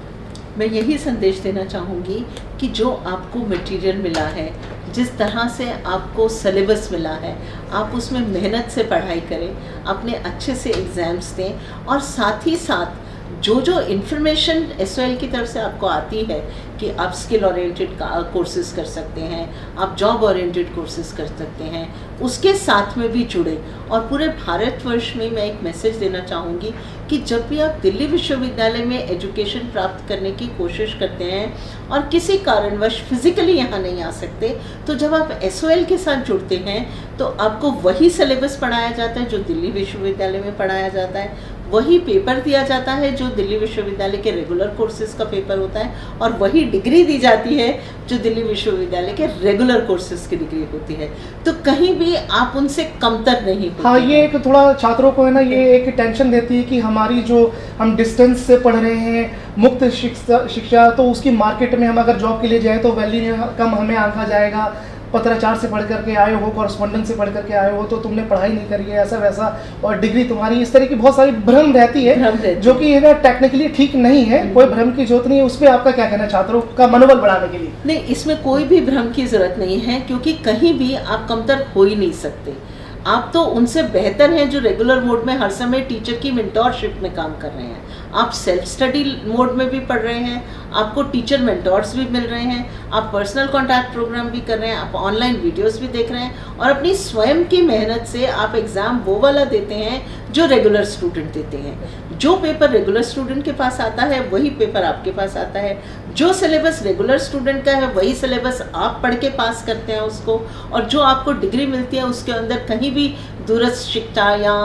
मैं यही संदेश देना चाहूँगी कि जो आपको मटेरियल मिला है, जिस तरह से आपको सिलेबस मिला है, आप उसमें मेहनत से पढ़ाई करें, अपने अच्छे से एग्ज़ाम्स दें और साथ ही साथ जो इन्फॉर्मेशन SOL की तरफ से आपको आती है कि आप स्किल ओरिएंटेड कोर्सेज़ कर सकते हैं, आप जॉब ओरिएंटेड कोर्सेज़ कर सकते हैं, उसके साथ में भी जुड़े। और पूरे भारतवर्ष में मैं एक मैसेज देना चाहूँगी कि जब भी आप दिल्ली विश्वविद्यालय में एजुकेशन प्राप्त करने की कोशिश करते हैं और किसी कारणवश फिज़िकली यहाँ नहीं आ सकते, तो जब आप SOL के साथ जुड़ते हैं तो आपको वही सिलेबस पढ़ाया जाता है जो दिल्ली विश्वविद्यालय में पढ़ाया जाता है, वही पेपर दिया जाता है जो दिल्ली विश्वविद्यालय के रेगुलर कोर्सेज़ का पेपर होता है, और वही डिग्री दी जाती है जो दिल्ली विश्वविद्यालय के रेगुलर कोर्सेज़ की डिग्री होती है। तो कहीं भी आप उनसे कमतर नहीं होते। हाँ, ये एक थोड़ा छात्रों को है ना, ये एक टेंशन देती है कि हमारी जो हम डिस्टेंस से पढ़ रहे हैं, मुक्त शिक्षा, तो उसकी मार्केट में हम अगर जॉब के लिए जाए तो वैल्यू कम हमें आंका जाएगा। पत्राचार से पढ़ करके आए हो, कॉरेस्पॉन्डेंस से पढ़ करके आए हो, तो तुमने पढ़ाई नहीं करी है, ऐसा वैसा, और डिग्री तुम्हारी, इस तरह की बहुत सारी भ्रम रहती है जो कि है ना टेक्निकली ठीक नहीं है। कोई भ्रम की जरूरत नहीं है। उस पर आपका क्या कहना है छात्रों का मनोबल बढ़ाने के लिए? नहीं, इसमें कोई भी भ्रम की जरूरत नहीं है, क्योंकि कहीं भी आप कमतर हो ही नहीं सकते। आप तो उनसे बेहतर हैं जो रेगुलर मोड में हर समय टीचर की मेंटोरशिप में काम कर रहे हैं। आप सेल्फ स्टडी मोड में भी पढ़ रहे हैं, आपको टीचर मेंटोर्स भी मिल रहे हैं, आप पर्सनल कॉन्टैक्ट प्रोग्राम भी कर रहे हैं, आप ऑनलाइन वीडियोस भी देख रहे हैं, और अपनी स्वयं की मेहनत से आप एग्ज़ाम वो वाला देते हैं जो रेगुलर स्टूडेंट देते हैं। जो पेपर रेगुलर स्टूडेंट के पास आता है वही पेपर आपके पास आता है, जो सिलेबस रेगुलर स्टूडेंट का है वही सिलेबस आप पढ़ के पास करते हैं उसको, और जो आपको डिग्री मिलती है उसके अंदर कहीं भी दूरस्थ शिक्षा या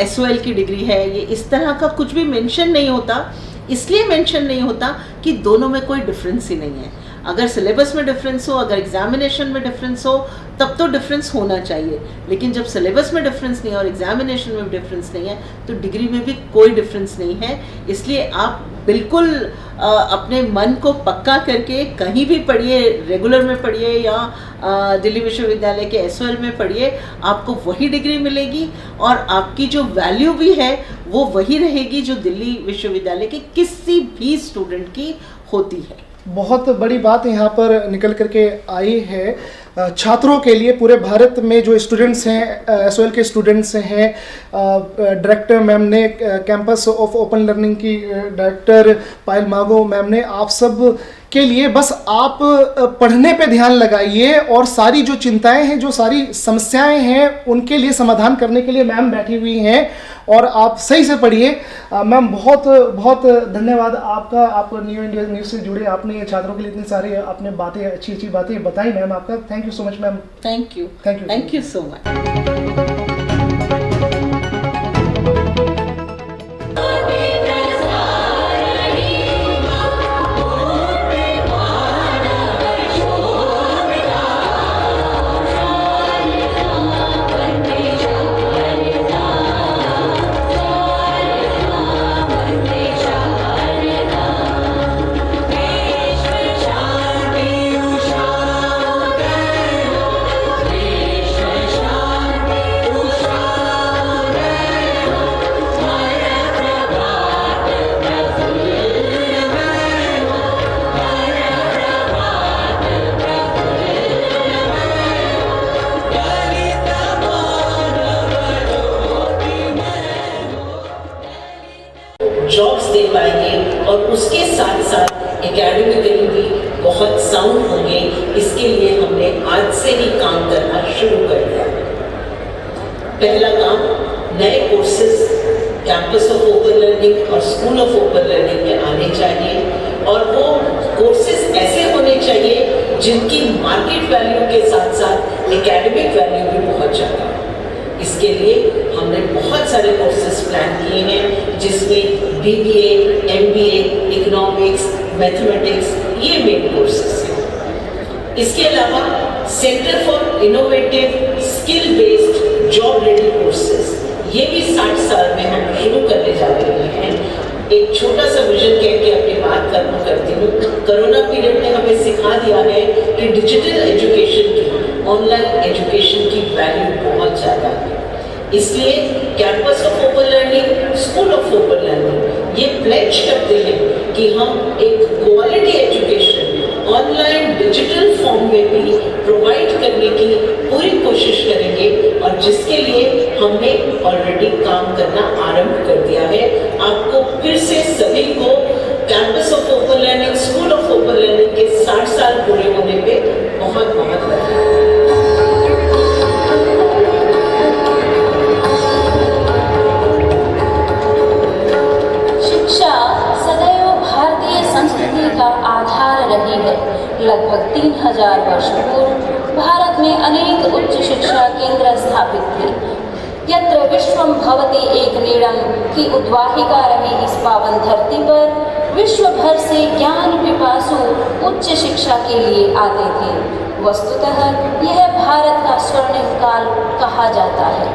SOL की डिग्री है, ये इस तरह का कुछ भी मेंशन नहीं होता। इसलिए मेंशन नहीं होता कि दोनों में कोई डिफरेंस ही नहीं है। अगर सिलेबस में डिफरेंस हो, अगर एग्जामिनेशन में डिफरेंस हो, तब तो डिफरेंस होना चाहिए, लेकिन जब सिलेबस में डिफरेंस नहीं है और एग्जामिनेशन में डिफरेंस नहीं है तो डिग्री में भी कोई डिफरेंस नहीं है। इसलिए आप बिल्कुल अपने मन को पक्का करके कहीं भी पढ़िए, रेगुलर में पढ़िए या दिल्ली विश्वविद्यालय के SOL में पढ़िए, आपको वही डिग्री मिलेगी और आपकी जो वैल्यू भी है वो वही रहेगी जो दिल्ली विश्वविद्यालय के किसी भी स्टूडेंट की होती है। बहुत बड़ी बात यहाँ पर निकल करके आई है छात्रों के लिए। पूरे भारत में जो स्टूडेंट्स हैं, SOL के स्टूडेंट्स हैं, डायरेक्टर मैम ने, कैंपस ऑफ ओपन लर्निंग की डायरेक्टर पायल मागो मैम ने, आप सब के लिए बस आप पढ़ने पे ध्यान लगाइए और सारी जो चिंताएं हैं, जो सारी समस्याएं हैं, उनके लिए समाधान करने के लिए मैम बैठी हुई हैं और आप सही से पढ़िए। मैम बहुत बहुत धन्यवाद आपका, आप न्यू इंडिया न्यूज़ से जुड़े, आपने छात्रों के लिए इतनी सारी आपने बातें, अच्छी अच्छी बातें बताई मैम। आपका thank you so much ma'am. Thank you so much. पहला काम नए courses campus of open learning और स्कूल ऑफ ओपन लर्निंग में आने चाहिए और वो कोर्सेज ऐसे होने चाहिए जिनकी मार्केट वैल्यू के साथ साथ एकेडमिक वैल्यू भी बहुत ज़्यादा है। इसके लिए हमने बहुत सारे कोर्सेज प्लान किए हैं जिसमें BBA, MBA, इकोनॉमिक्स, मैथमेटिक्स ये मेन कोर्सेज हैं। इसके अलावा centre for innovative skill based job ready courses ये भी 60 साल में हम शुरू करने जा रहे हैं। एक छोटा सा विजन कह के अपनी बात खत्म करती हूँ। कोरोना पीरियड ने हमें सिखा दिया है कि डिजिटल एजुकेशन की, ऑनलाइन एजुकेशन की वैल्यू बहुत ज़्यादा है। इसलिए campus of open learning, school of open learning ये प्लेज करते हैं कि हम एक quality education online digital form में भी प्रोवाइड करने की पूरी कोशिश करेंगे और जिसके लिए हमने ऑलरेडी काम करना आरंभ कर दिया है। आपको फिर से सभी को campus of open learning, school of open learning के 60 साल पूरे होने पे बहुत बहुत बधाई। शिक्षा सदैव भारतीय संस्कृति का आधार रही है। लगभग 3000 वर्ष पूर्व भारत में अनेक उच्च शिक्षा केंद्र स्थापित थे। यत्र विश्वम भवति एक नीड़म की उद्वाहिका रही इस पावन धरती पर विश्व भर से ज्ञान पिपासु उच्च शिक्षा के लिए आते थे। वस्तुतः यह भारत का स्वर्णिम काल कहा जाता है,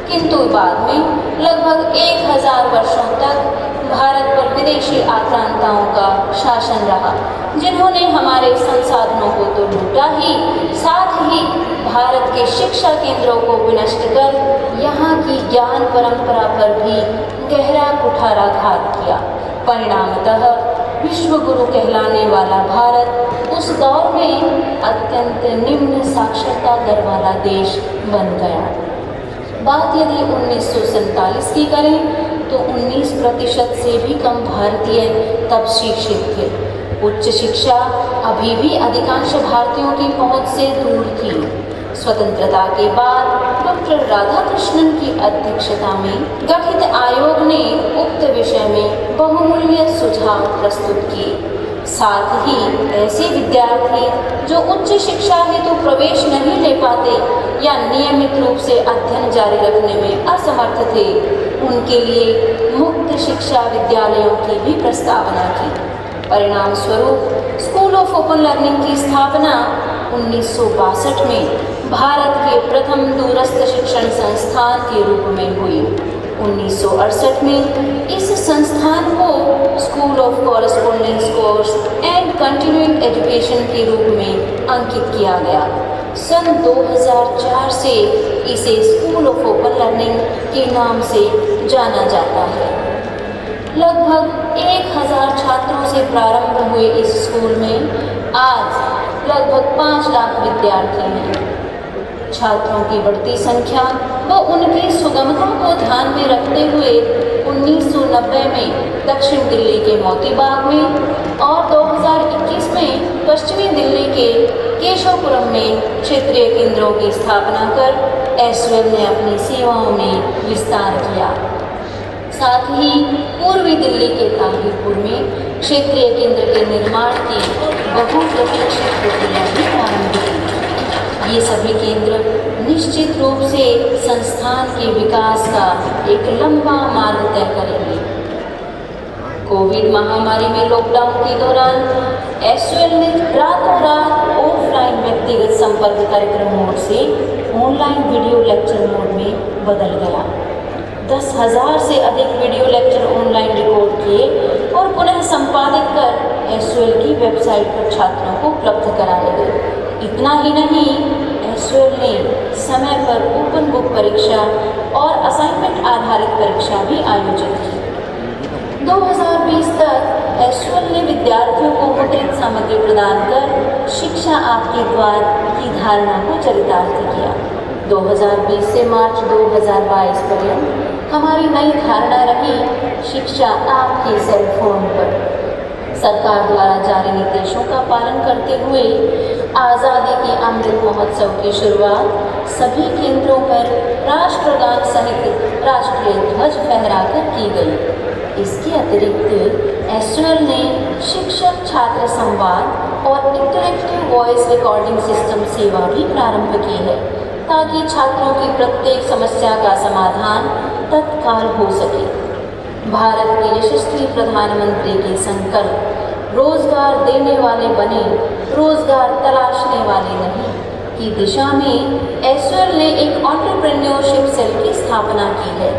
किंतु बाद में लगभग 1000 वर्षों तक भारत पर विदेशी आक्रांताओं का शासन रहा, जिन्होंने हमारे संसाधनों को तो लूटा ही, साथ ही भारत के शिक्षा केंद्रों को विनष्ट कर यहाँ की ज्ञान परंपरा पर भी गहरा कुठाराघात किया। परिणामतः विश्व गुरु कहलाने वाला भारत उस दौर में अत्यंत निम्न साक्षरता दर वाला देश बन गया। बात यदि 1947 की करें तो 19% से भी कम भारतीय तब शिक्षित थे। उच्च शिक्षा अभी भी अधिकांश भारतीयों की पहुंच से दूर थी। स्वतंत्रता के बाद डॉक्टर राधाकृष्णन की अध्यक्षता में गठित आयोग ने उक्त विषय में बहुमूल्य सुझाव प्रस्तुत किए। साथ ही ऐसे विद्यार्थी जो उच्च शिक्षा हेतु प्रवेश नहीं ले पाते या नियमित रूप से अध्ययन जारी रखने में असमर्थ थे, उनके लिए मुक्त शिक्षा विद्यालयों की भी प्रस्तावना की। परिणाम स्वरूप स्कूल ऑफ ओपन लर्निंग की स्थापना 1962 में भारत के प्रथम दूरस्थ शिक्षण संस्थान के रूप में हुई। 1968 में इस संस्थान को school of correspondence course and continuing education के रूप में अंकित किया गया। सन 2004 से इसे स्कूल ऑफ ओपन लर्निंग के नाम से जाना जाता है। लगभग 1000 छात्रों से प्रारंभ हुए इस स्कूल में आज लगभग 5 लाख विद्यार्थी हैं। छात्रों की बढ़ती संख्या व उनकी सुगमता को ध्यान में रखते हुए 1990 में दक्षिण दिल्ली के मोती बाग में और 2021 में पश्चिमी दिल्ली के केशवपुरम में क्षेत्रीय केंद्रों की स्थापना कर एसवेल ने अपनी सेवाओं में विस्तार किया। साथ ही पूर्वी दिल्ली के ताहिरपुर में क्षेत्रीय केंद्र के निर्माण की बहुप्रतीक्षित प्रक्रिया भी प्रारंभ की। ये सभी केंद्र निश्चित रूप से संस्थान के विकास का एक लंबा मार्ग तय करेंगे। कोविड महामारी में लॉकडाउन के दौरान एसवेल ने रातों रात ऑफलाइन व्यक्तिगत संपर्क कार्यक्रम मोड से ऑनलाइन वीडियो लेक्चर मोड में बदल गया। 10,000 से अधिक वीडियो लेक्चर ऑनलाइन रिकॉर्ड किए और पुनः संपादित कर एसवेल की वेबसाइट पर छात्रों को उपलब्ध कराए गए। इतना ही नहीं, एसवेल ने समय पर ओपन बुक परीक्षा और असाइनमेंट आधारित परीक्षा भी आयोजित की। 2020 तक एसवेल ने विद्यार्थियों को मुद्रित सामग्री प्रदान कर शिक्षा आपके द्वार की धारणा को चरितार्थ किया। 2020 से मार्च 2022 पर्यंत हमारी नई धारणा रही शिक्षा आपके सेल फोन पर। सरकार द्वारा जारी निर्देशों का पालन करते हुए आज़ादी के अमृत महोत्सव की शुरुआत सभी केंद्रों पर राष्ट्रगान सहित राष्ट्रीय ध्वज फहराकर की गई। इसके अतिरिक्त एसओएल ने शिक्षक छात्र संवाद और इंटरेक्टिव वॉइस रिकॉर्डिंग सिस्टम सेवा भी प्रारंभ की है, ताकि छात्रों की प्रत्येक समस्या का समाधान तत्काल हो सके। भारत के यशस्वी प्रधानमंत्री के संकल्प रोजगार देने वाले बने, रोजगार तलाशने वाले नहीं की दिशा में एसओएल ने एक एंटरप्रेन्योरशिप सेल की स्थापना की है,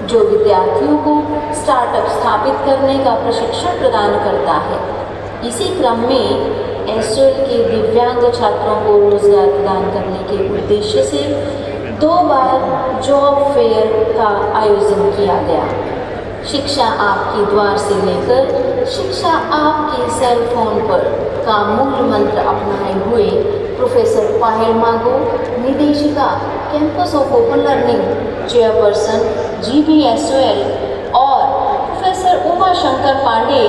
जो विद्यार्थियों को स्टार्टअप स्थापित करने का प्रशिक्षण प्रदान करता है। इसी क्रम में एसओएल के दिव्यांग छात्रों को रोजगार प्रदान करने के उद्देश्य से 2 बार जॉब फेयर का आयोजन किया गया। शिक्षा आपके द्वार से लेकर शिक्षा आपके सेल फोन पर का मूल मंत्र अपनाए हुए प्रोफेसर पायल मागो, निदेशिका campus of open learning, chairperson GBSOL, और professor Uma Shankar Pandey,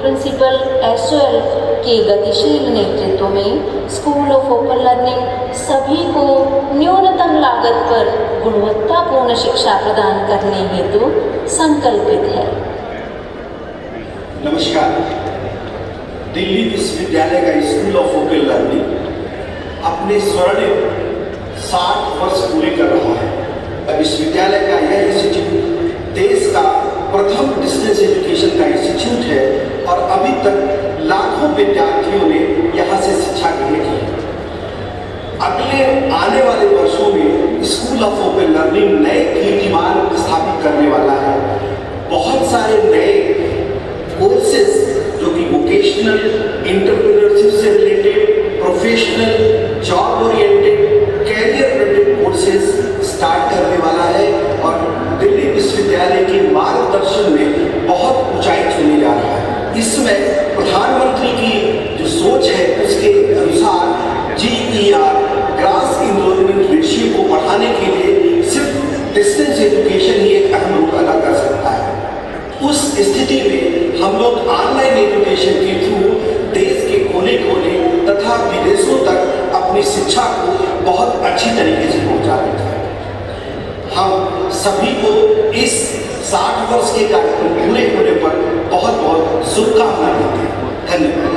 principal SOL के गतिशील नेतृत्व में स्कूल ऑफ ओपन लर्निंग सभी को न्यूनतम लागत पर गुणवत्तापूर्ण शिक्षा प्रदान करने हेतु संकल्पित है। नमस्कार। दिल्ली विश्वविद्यालय का स्कूल ऑफ ओपन लर्निंग अपने स्वर्णिम 60 वर्ष पूरे कर रहा है। विश्वविद्यालय का यह इंस्टीट्यूट देश का प्रथम डिस्टेंस एजुकेशन का इंस्टीट्यूट है और अभी तक लाखों विद्यार्थियों ने यहाँ से शिक्षा ग्रहण की है। अगले आने वाले वर्षों में स्कूल ऑफ ओपन लर्निंग नए कीर्तिमान स्थापित करने वाला है। बहुत सारे नए कोर्सेज जो कि वोकेशनल, एंटरप्रेन्योरशिप से related, professional, job oriented, career related courses start करने वाला है और दिल्ली विश्वविद्यालय के मार्गदर्शन में बहुत ऊंचाई छूने जा रहा है। इसमें प्रधानमंत्री की जो सोच है उसके अनुसार GER, ग्रास इनरोलमेंट रेशियो को बढ़ाने के लिए सिर्फ डिस्टेंस एजुकेशन ही एक अहम रोल अदा कर सकता है। उस स्थिति में हम लोग ऑनलाइन एजुकेशन के थ्रू देश के कोने कोने तथा विदेशों तक अपनी शिक्षा को बहुत अच्छी तरीके से पहुंचा देते हैं। हम सभी को इस 60 वर्ष के कार्यक्रम पूरे होने पर बहुत बहुत शुभकामनाएं देते हैं। धन्यवाद।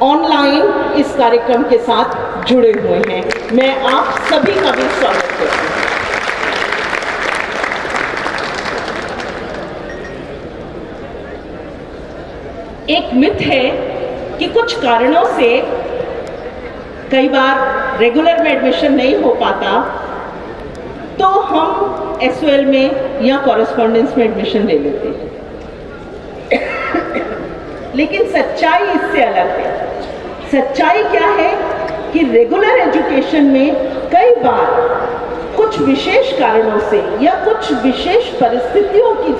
ऑनलाइन इस कार्यक्रम के साथ जुड़े हुए हैं, मैं आप सभी का भी स्वागत करती हूँ। एक मिथ है कि कुछ कारणों से कई बार रेगुलर में एडमिशन नहीं हो पाता तो हम एसओएल में या कॉरेस्पॉन्डेंस में एडमिशन ले लेते हैं। लेकिन सच्चाई इससे अलग है। सच्चाई क्या है कि रेगुलर एजुकेशन में कई बार कुछ विशेष कारणों से या कुछ विशेष परिस्थितियों की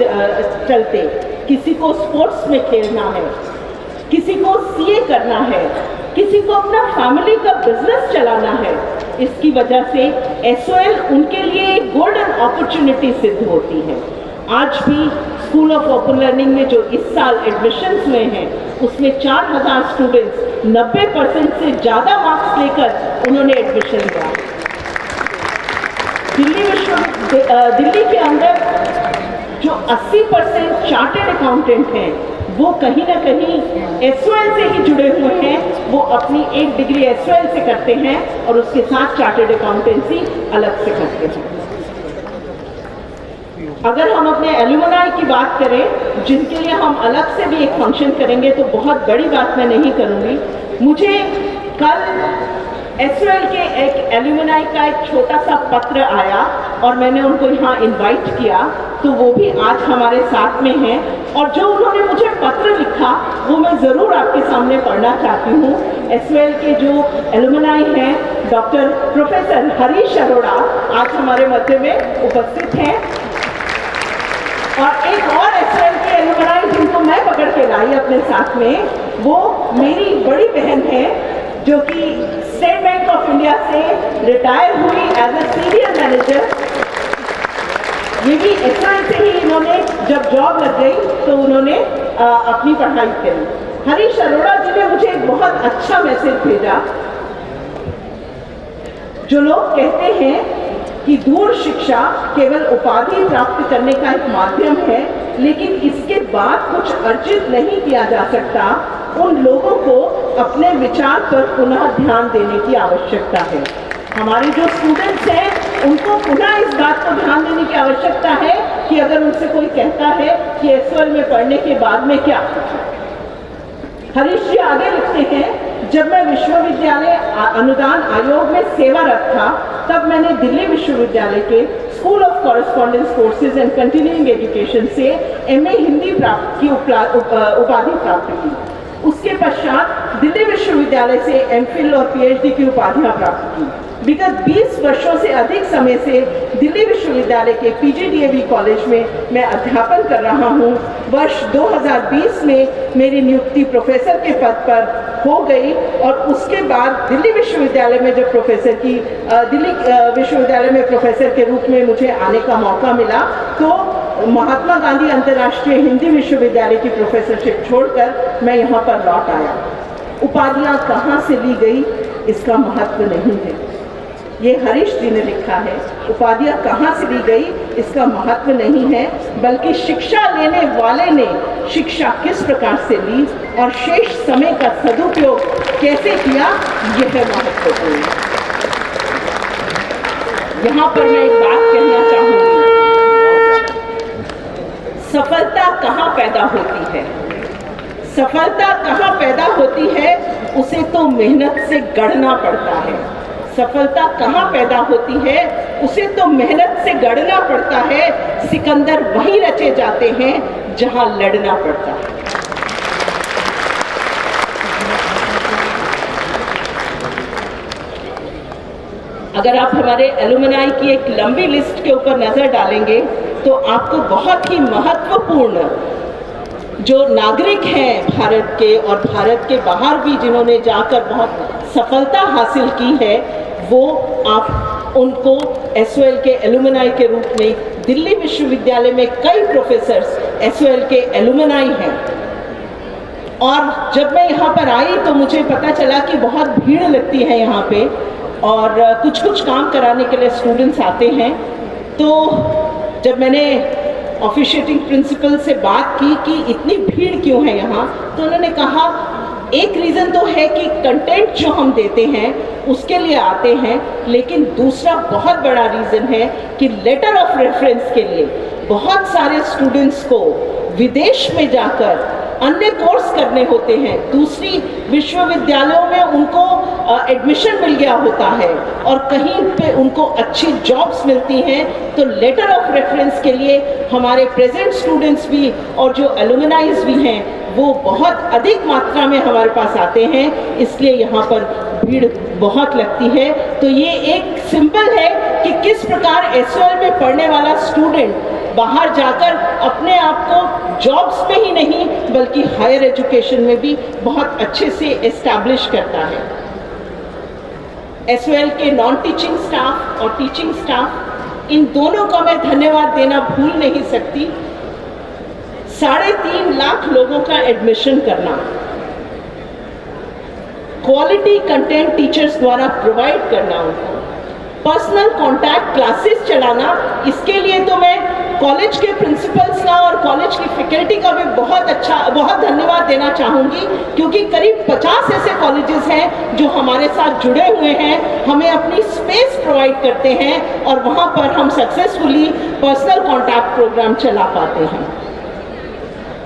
चलते किसी को स्पोर्ट्स में खेलना है, किसी को सीए करना है, किसी को अपना फैमिली का बिजनेस चलाना है, इसकी वजह से एसओएल उनके लिए एक गोल्डन अपॉर्चुनिटी सिद्ध होती है। आज भी स्कूल ऑफ ओपन लर्निंग में जो इस साल एडमिशन्स हुए हैं उसमें 4000 स्टूडेंट्स 90% से ज़्यादा मार्क्स लेकर उन्होंने एडमिशन लिया। दिल्ली के अंदर जो 80% चार्टर्ड अकाउंटेंट हैं वो कहीं ना कहीं एसओएल से ही जुड़े हुए हैं। वो अपनी एक डिग्री एसओएल से करते हैं और उसके साथ चार्टर्ड अकाउंटेंसी अलग से करते हैं। अगर हम अपने एल्यूमनाई की बात करें जिनके लिए हम अलग से भी एक फंक्शन करेंगे तो बहुत बड़ी बात मैं नहीं करूँगी। मुझे कल एसओएल के एक एल्यूमनाई का एक छोटा सा पत्र आया और मैंने उनको यहाँ इनवाइट किया, तो वो भी आज हमारे साथ में हैं और जो उन्होंने मुझे पत्र लिखा वो मैं ज़रूर आपके सामने पढ़ना चाहती हूँ। एसओएल के जो एल्यूमनाई हैं डॉक्टर प्रोफेसर हरीश अरोड़ा आज हमारे मध्य में उपस्थित हैं और एक और एसओएल के एल्यूमनाई जिनको मैं पकड़ के लाई अपने साथ में, वो मेरी बड़ी बहन है जो कि स्टेट बैंक ऑफ इंडिया से रिटायर हुई एज ए सीनियर मैनेजर। ये भी एसओएल से ही इन्होंने जब जॉब लग गई तो उन्होंने अपनी पढ़ाई करी। हरीश अरोड़ा जी ने मुझे एक बहुत अच्छा मैसेज भेजा। जो लोग कहते हैं कि दूर शिक्षा केवल उपाधि प्राप्त करने का एक माध्यम है, लेकिन इसके बाद कुछ अर्जित नहीं किया जा सकता, उन लोगों को अपने विचार पर पुनः ध्यान देने की आवश्यकता है। हमारे जो स्टूडेंट्स हैं उनको पुनः इस बात को ध्यान देने की आवश्यकता है कि अगर उनसे कोई कहता है कि एसवाल में पढ़ने के बाद में क्या। हरीश जी आगे लिखते हैं, जब मैं विश्वविद्यालय अनुदान आयोग में सेवारत था तब मैंने दिल्ली विश्वविद्यालय के school of correspondence courses and continuing education से MA हिंदी उपाधि प्राप्त की। उसके पश्चात दिल्ली विश्वविद्यालय से MPhil और PhD की उपाधियां प्राप्त की। विगत 20 वर्षों से अधिक समय से दिल्ली विश्वविद्यालय के PGDAV कॉलेज में मैं अध्यापन कर रहा हूँ। वर्ष 2020 में मेरी नियुक्ति प्रोफेसर के पद पर हो गई और उसके बाद दिल्ली विश्वविद्यालय में जब दिल्ली विश्वविद्यालय में प्रोफेसर के रूप में मुझे आने का मौका मिला तो महात्मा गांधी अंतर्राष्ट्रीय हिंदी विश्वविद्यालय की प्रोफेसरशिप छोड़कर मैं यहाँ पर लौट आया। उपाधियाँ कहाँ से ली गई इसका महत्व नहीं है, ये हरीश जी ने लिखा है। उपाधियाँ कहाँ से ली गई इसका महत्व नहीं है, बल्कि शिक्षा लेने वाले ने शिक्षा किस प्रकार से ली और शेष समय का सदुपयोग कैसे किया, यह महत्वपूर्ण है। यहाँ पर मैं एक बात कहना चाहूँगी, सफलता कहाँ पैदा होती है? सफलता कहाँ पैदा होती है उसे तो मेहनत से गढ़ना पड़ता है। सफलता कहाँ पैदा होती है उसे तो मेहनत से गढ़ना पड़ता है। सिकंदर वहीं रचे जाते हैं जहां लड़ना पड़ता है। अगर आप हमारे एलुमनाई की एक लंबी लिस्ट के ऊपर नजर डालेंगे तो आपको बहुत ही महत्वपूर्ण जो नागरिक हैं भारत के और भारत के बाहर भी जिन्होंने जाकर बहुत सफलता हासिल की है, वो आप उनको एसओएल के एलुमनाई के रूप में दिल्ली विश्वविद्यालय में कई प्रोफेसर्स एसओएल के एलुमनाई हैं। और जब मैं यहाँ पर आई तो मुझे पता चला कि बहुत भीड़ लगती है यहाँ पे और कुछ काम कराने के लिए स्टूडेंट्स आते हैं। तो जब मैंने ऑफिशिएटिंग प्रिंसिपल से बात की कि इतनी भीड़ क्यों है यहाँ, तो उन्होंने कहा एक रीज़न तो है कि कंटेंट जो हम देते हैं उसके लिए आते हैं, लेकिन दूसरा बहुत बड़ा रीज़न है कि लेटर ऑफ रेफरेंस के लिए बहुत सारे स्टूडेंट्स को विदेश में जाकर अन्य कोर्स करने होते हैं। दूसरी विश्वविद्यालयों में उनको एडमिशन मिल गया होता है और कहीं पे उनको अच्छी जॉब्स मिलती हैं, तो लेटर ऑफ रेफरेंस के लिए हमारे प्रेजेंट स्टूडेंट्स भी और जो एलुमनाइज भी हैं वो बहुत अधिक मात्रा में हमारे पास आते हैं, इसलिए यहाँ पर भीड़ बहुत लगती है। तो ये एक सिंबल है कि किस प्रकार एसओएल में पढ़ने वाला स्टूडेंट बाहर जाकर अपने आप को जॉब्स में ही नहीं बल्कि हायर एजुकेशन में भी बहुत अच्छे से एस्टैब्लिश करता है। एसओएल के नॉन टीचिंग स्टाफ और टीचिंग स्टाफ, इन दोनों का मैं धन्यवाद देना भूल नहीं सकती। 3.5 लाख लोगों का एडमिशन करना, क्वालिटी कंटेंट टीचर्स द्वारा प्रोवाइड करना, उनको पर्सनल कॉन्टैक्ट क्लासेस चलाना, इसके लिए तो मैं कॉलेज के प्रिंसिपल्स का और कॉलेज की फैकल्टी का भी बहुत धन्यवाद देना चाहूँगी, क्योंकि करीब 50 ऐसे कॉलेजेस हैं जो हमारे साथ जुड़े हुए हैं, हमें अपनी स्पेस प्रोवाइड करते हैं और वहाँ पर हम सक्सेसफुली पर्सनल कॉन्टैक्ट प्रोग्राम चला पाते हैं।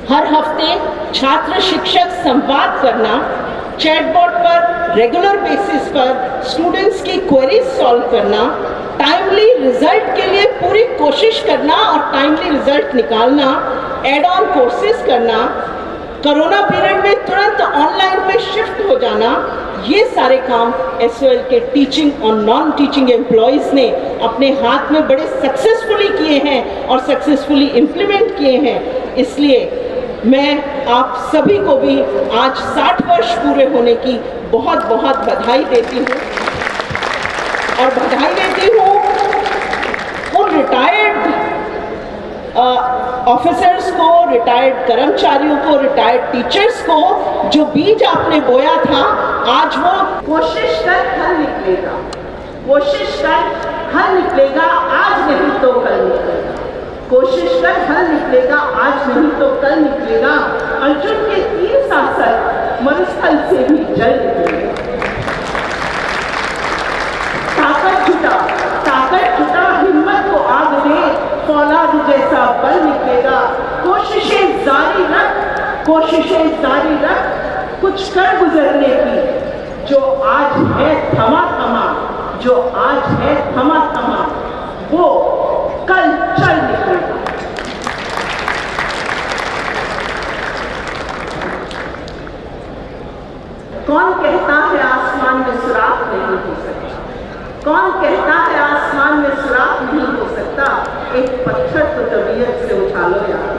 हर हफ्ते छात्र शिक्षक संवाद करना, चैटबॉट पर रेगुलर बेसिस पर स्टूडेंट्स की क्वेरीज सॉल्व करना, टाइमली रिजल्ट के लिए पूरी कोशिश करना और टाइमली रिजल्ट निकालना, एड ऑन कोर्सेज करना, कोरोना पीरियड में तुरंत ऑनलाइन पे शिफ्ट हो जाना, ये सारे काम एसओएल के टीचिंग और नॉन टीचिंग एम्प्लॉयज़ ने अपने हाथ में बड़े सक्सेसफुली किए हैं और सक्सेसफुली इम्प्लीमेंट किए हैं। इसलिए मैं आप सभी को भी आज 60 वर्ष पूरे होने की बहुत बहुत बधाई देती हूँ और बधाई देती हूँ उन रिटायर्ड ऑफिसर्स को, रिटायर्ड कर्मचारियों को, रिटायर्ड टीचर्स को जो बीज आपने बोया था, आज वो कोशिश कर फल निकलेगा, कोशिश कर फल निकलेगा, आज नहीं तो कल निकलेगा, कोशिश कर फल निकलेगा, आज नहीं तो कल निकलेगा। अर्जुन के 3 शासक मरुस्थल से भी जल निकलेगा। ताकत जुटा, हिम्मत को आग दे, फौलाद जैसा बल निकलेगा। कोशिशें जारी रख, कोशिशें जारी रख, कुछ कर गुजरने की। जो आज है थमा थमा, जो आज है थमा थमा, वो कल चल निकलेगा। कौन कहता है आसमान में सुराख नहीं हो सकता? कौन कहता है आसमान में सुराख नहीं हो सकता? एक पत्थर तो तबीयत से उठा लो यार।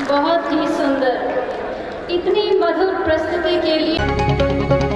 बहुत ही सुंदर, इतनी मधुर प्रस्तुति के लिए